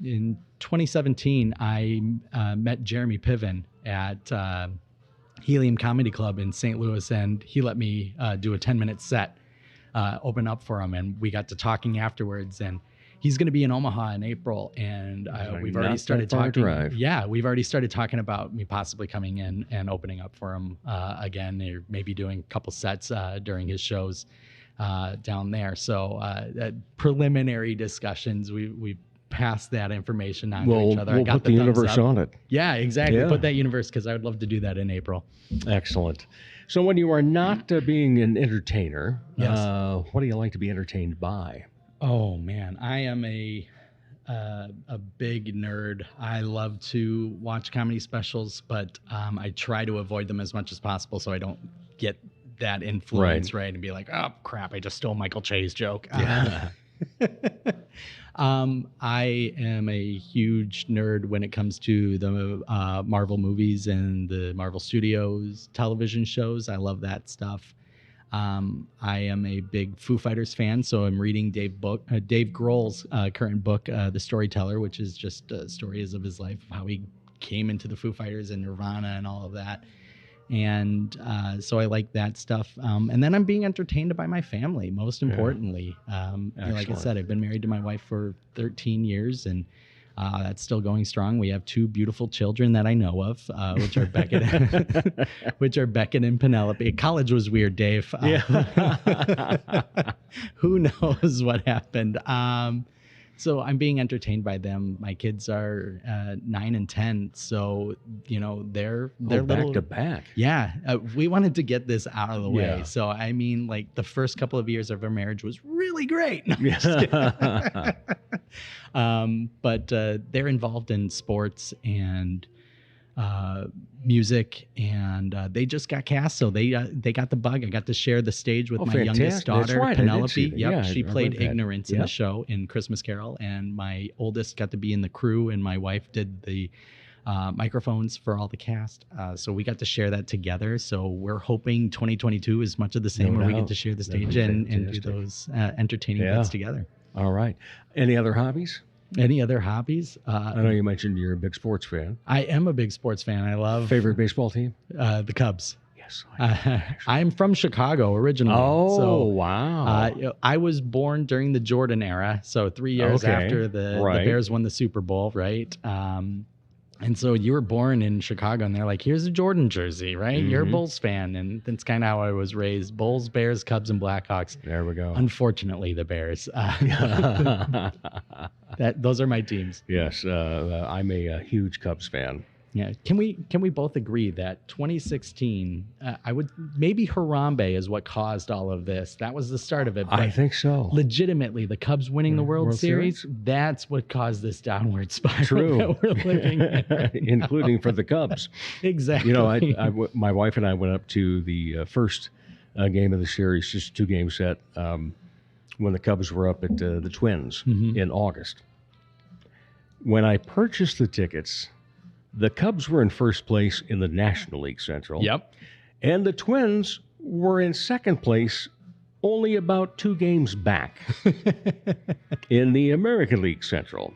Speaker 10: in 2017, I met Jeremy Piven at Helium Comedy Club in St. Louis, and he let me do a 10-minute set, open up for him, and we got to talking afterwards. And he's going to be in Omaha in April, and we've already started talking. Yeah, we've already started talking about me possibly coming in and opening up for him again, or maybe doing a couple sets during his shows down there. So preliminary discussions, we passed that information on to each other.
Speaker 2: We'll put the universe on it.
Speaker 10: Yeah, exactly. Put that universe, because I would love to do that in April.
Speaker 2: Excellent. So when you are not being an entertainer, what do you like to be entertained by?
Speaker 10: Oh man, I am a big nerd. I love to watch comedy specials, but I try to avoid them as much as possible so I don't get that influence, right? And be like, oh crap, I just stole Michael Che's joke. I am a huge nerd when it comes to the Marvel movies and the Marvel Studios television shows. I love that stuff. I am a big Foo Fighters fan, so I'm reading Dave Grohl's current book, The Storyteller, which is just stories of his life, how he came into the Foo Fighters and Nirvana and all of that. And so I like that stuff. And then I'm being entertained by my family, most importantly. Like I said, I've been married to my wife for 13 years, and that's still going strong. We have 2 beautiful children that I know of, which are Beckett and Penelope. College was weird, Dave. Who knows what happened? So I'm being entertained by them. My kids are 9 and 10, so they're
Speaker 2: back
Speaker 10: little
Speaker 2: to back.
Speaker 10: Yeah, we wanted to get this out of the way.
Speaker 2: Yeah.
Speaker 10: So I mean, like the first couple of years of our marriage was really great. No, I'm just kidding. But they're involved in sports and music, and they just got cast, so they got the bug. I got to share the stage with my youngest daughter,
Speaker 2: right.
Speaker 10: Penelope.
Speaker 2: Yeah,
Speaker 10: she played
Speaker 2: that.
Speaker 10: Ignorance in the show in Christmas Carol, and my oldest got to be in the crew, and my wife did the microphones for all the cast. So we got to share that together. So we're hoping 2022 is much of the same, where we get to share the stage and do those entertaining bits together.
Speaker 2: All right. Any other hobbies?
Speaker 10: Any other hobbies?
Speaker 2: I know you mentioned you're a big sports fan.
Speaker 10: I am a big sports fan. I love
Speaker 2: Favorite baseball team?
Speaker 10: The Cubs.
Speaker 2: Yes.
Speaker 10: I'm from Chicago originally.
Speaker 2: Oh, wow.
Speaker 10: I was born during the Jordan era, so 3 years after the Bears won the Super Bowl, right? And so you were born in Chicago, and they're like, here's a Jordan jersey, right? Mm-hmm. You're a Bulls fan. And that's kind of how I was raised. Bulls, Bears, Cubs, and Blackhawks.
Speaker 2: There we go.
Speaker 10: Unfortunately, the Bears. Those are my teams.
Speaker 2: Yes, I'm a huge Cubs fan.
Speaker 10: Yeah. Can we both agree that 2016, I would maybe Harambe is what caused all of this. That was the start of it.
Speaker 2: I think so.
Speaker 10: Legitimately, the Cubs winning the World Series, that's what caused this downward spiral that we're living in right
Speaker 2: including
Speaker 10: now.
Speaker 2: For the Cubs.
Speaker 10: Exactly.
Speaker 2: My wife and I went up to the first game of the series, just 2 game set, when the Cubs were up at the Twins in August. When I purchased the tickets, the Cubs were in first place in the National League Central.
Speaker 10: Yep.
Speaker 2: And the Twins were in second place, only about 2 games back in the American League Central.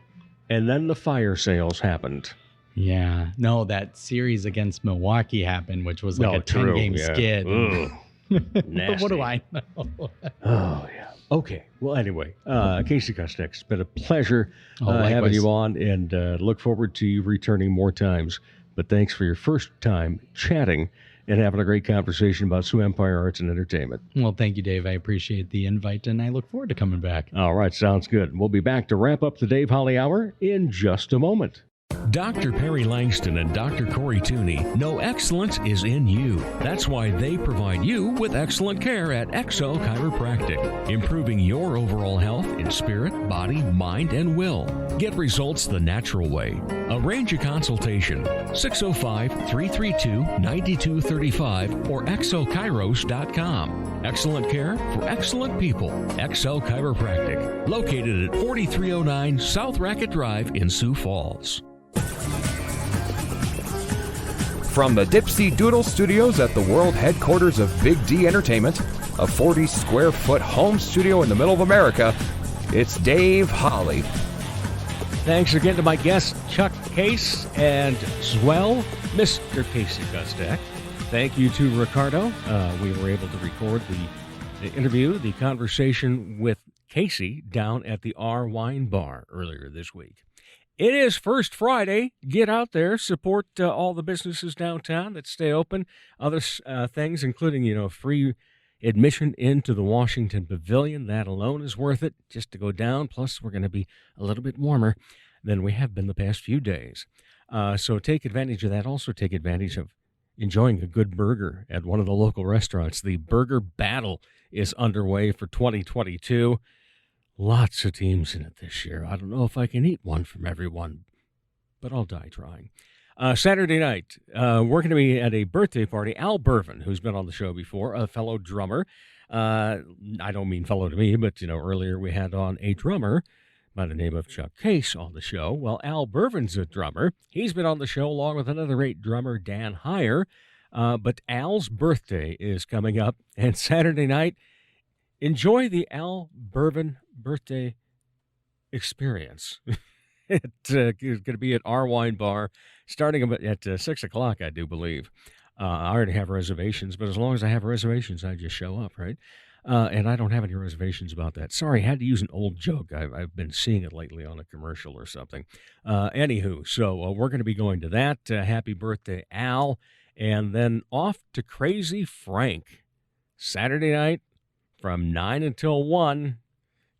Speaker 2: And then the fire sales happened.
Speaker 10: Yeah. No, that series against Milwaukee happened, which was like a 10-game skid. But what do I know?
Speaker 2: Oh, yeah. Okay. Well, anyway, Casey Kustak, it's been a pleasure having you on, and look forward to you returning more times. But thanks for your first time chatting and having a great conversation about Sioux Empire Arts and Entertainment.
Speaker 10: Well, thank you, Dave. I appreciate the invite, and I look forward to coming back.
Speaker 2: All right. Sounds good. We'll be back to wrap up the Dave Holly Hour in just a moment.
Speaker 3: Dr. Perry Langston and Dr. Corey Tooney know excellence is in you. That's why they provide you with excellent care at XL Chiropractic, improving your overall health in spirit, body, mind, and will. Get results the natural way. Arrange a consultation, 605-332-9235 or xlchiros.com. Excellent care for excellent people. XL Chiropractic, located at 4309 South Racket Drive in Sioux Falls.
Speaker 11: From the Dipsy Doodle Studios at the world headquarters of Big D Entertainment, a 40-square-foot home studio in the middle of America, it's Dave Holly.
Speaker 2: Thanks again to my guests, Chuck Case and Swell, Mr. Casey Kustak. Thank you to Ricardo. We were able to record the interview, the conversation with Casey down at the R Wine Bar earlier this week. It is First Friday. Get out there, support all the businesses downtown that stay open. Other things, including, free admission into the Washington Pavilion. That alone is worth it just to go down. Plus, we're going to be a little bit warmer than we have been the past few days. So take advantage of that. Also take advantage of enjoying a good burger at one of the local restaurants. The Burger Battle is underway for 2022. Lots of teams in it this year. I don't know if I can eat one from everyone, but I'll die trying. Saturday night, we're going to be at a birthday party. Al Bervin, who's been on the show before, a fellow drummer, I don't mean fellow to me, but, earlier we had on a drummer by the name of Chuck Case on the show. Well, Al Bervin's a drummer. He's been on the show along with another great drummer, Dan Heyer. But Al's birthday is coming up, and Saturday night, enjoy the Al Bervin birthday experience. It's going to be at our wine bar starting at 6 o'clock, I do believe. I already have reservations, but as long as I have reservations, I just show up, right? And I don't have any reservations about that. Sorry, I had to use an old joke. I've been seeing it lately on a commercial or something. Anywho, so we're going to be going to that. Happy birthday, Al. And then off to Crazy Frank. Saturday night from 9 until 1.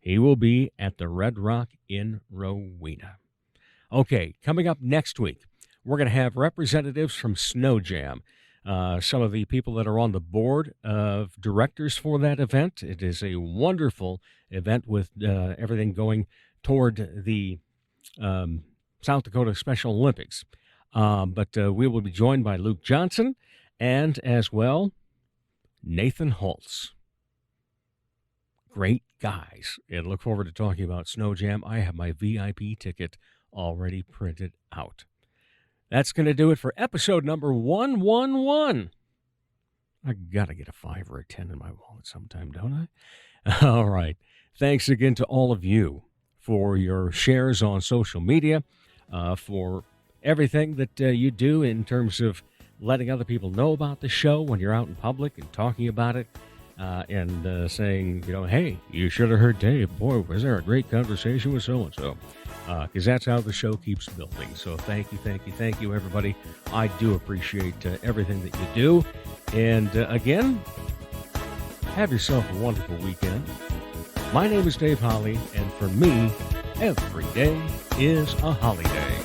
Speaker 2: He will be at the Red Rock in Rowena. Okay, coming up next week, we're going to have representatives from Snow Jam. Some of the people that are on the board of directors for that event. It is a wonderful event with everything going toward the South Dakota Special Olympics. But we will be joined by Luke Johnson and as well Nathan Holtz. Great guys. And look forward to talking about Snow Jam. I have my VIP ticket already printed out. That's going to do it for episode number 111. I got to get a 5 or a 10 in my wallet sometime, don't I? All right. Thanks again to all of you for your shares on social media, for everything that you do in terms of letting other people know about the show when you're out in public and talking about it, and saying, hey, you should have heard Dave. Boy, was there a great conversation with so-and-so. Because that's how the show keeps building. So thank you, everybody. I do appreciate everything that you do. And again, have yourself a wonderful weekend. My name is Dave Holly, and for me, every day is a holiday.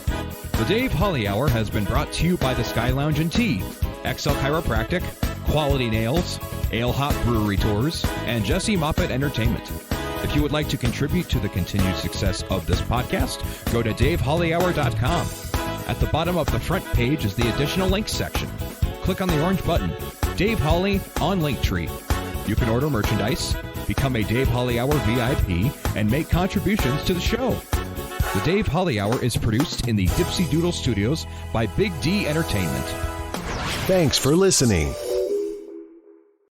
Speaker 1: The Dave Holly Hour has been brought to you by the Sky Lounge and Tea, XL Chiropractic, Quality Nails, Ale Hop Brewery Tours, and Jesse Moffett Entertainment. If you would like to contribute to the continued success of this podcast, go to DaveHollyHour.com. At the bottom of the front page is the additional links section. Click on the orange button, Dave Holly on Linktree. You can order merchandise, become a Dave Holly Hour VIP, and make contributions to the show. The Dave Holly Hour is produced in the Dipsy Doodle Studios by Big D Entertainment.
Speaker 12: Thanks for listening.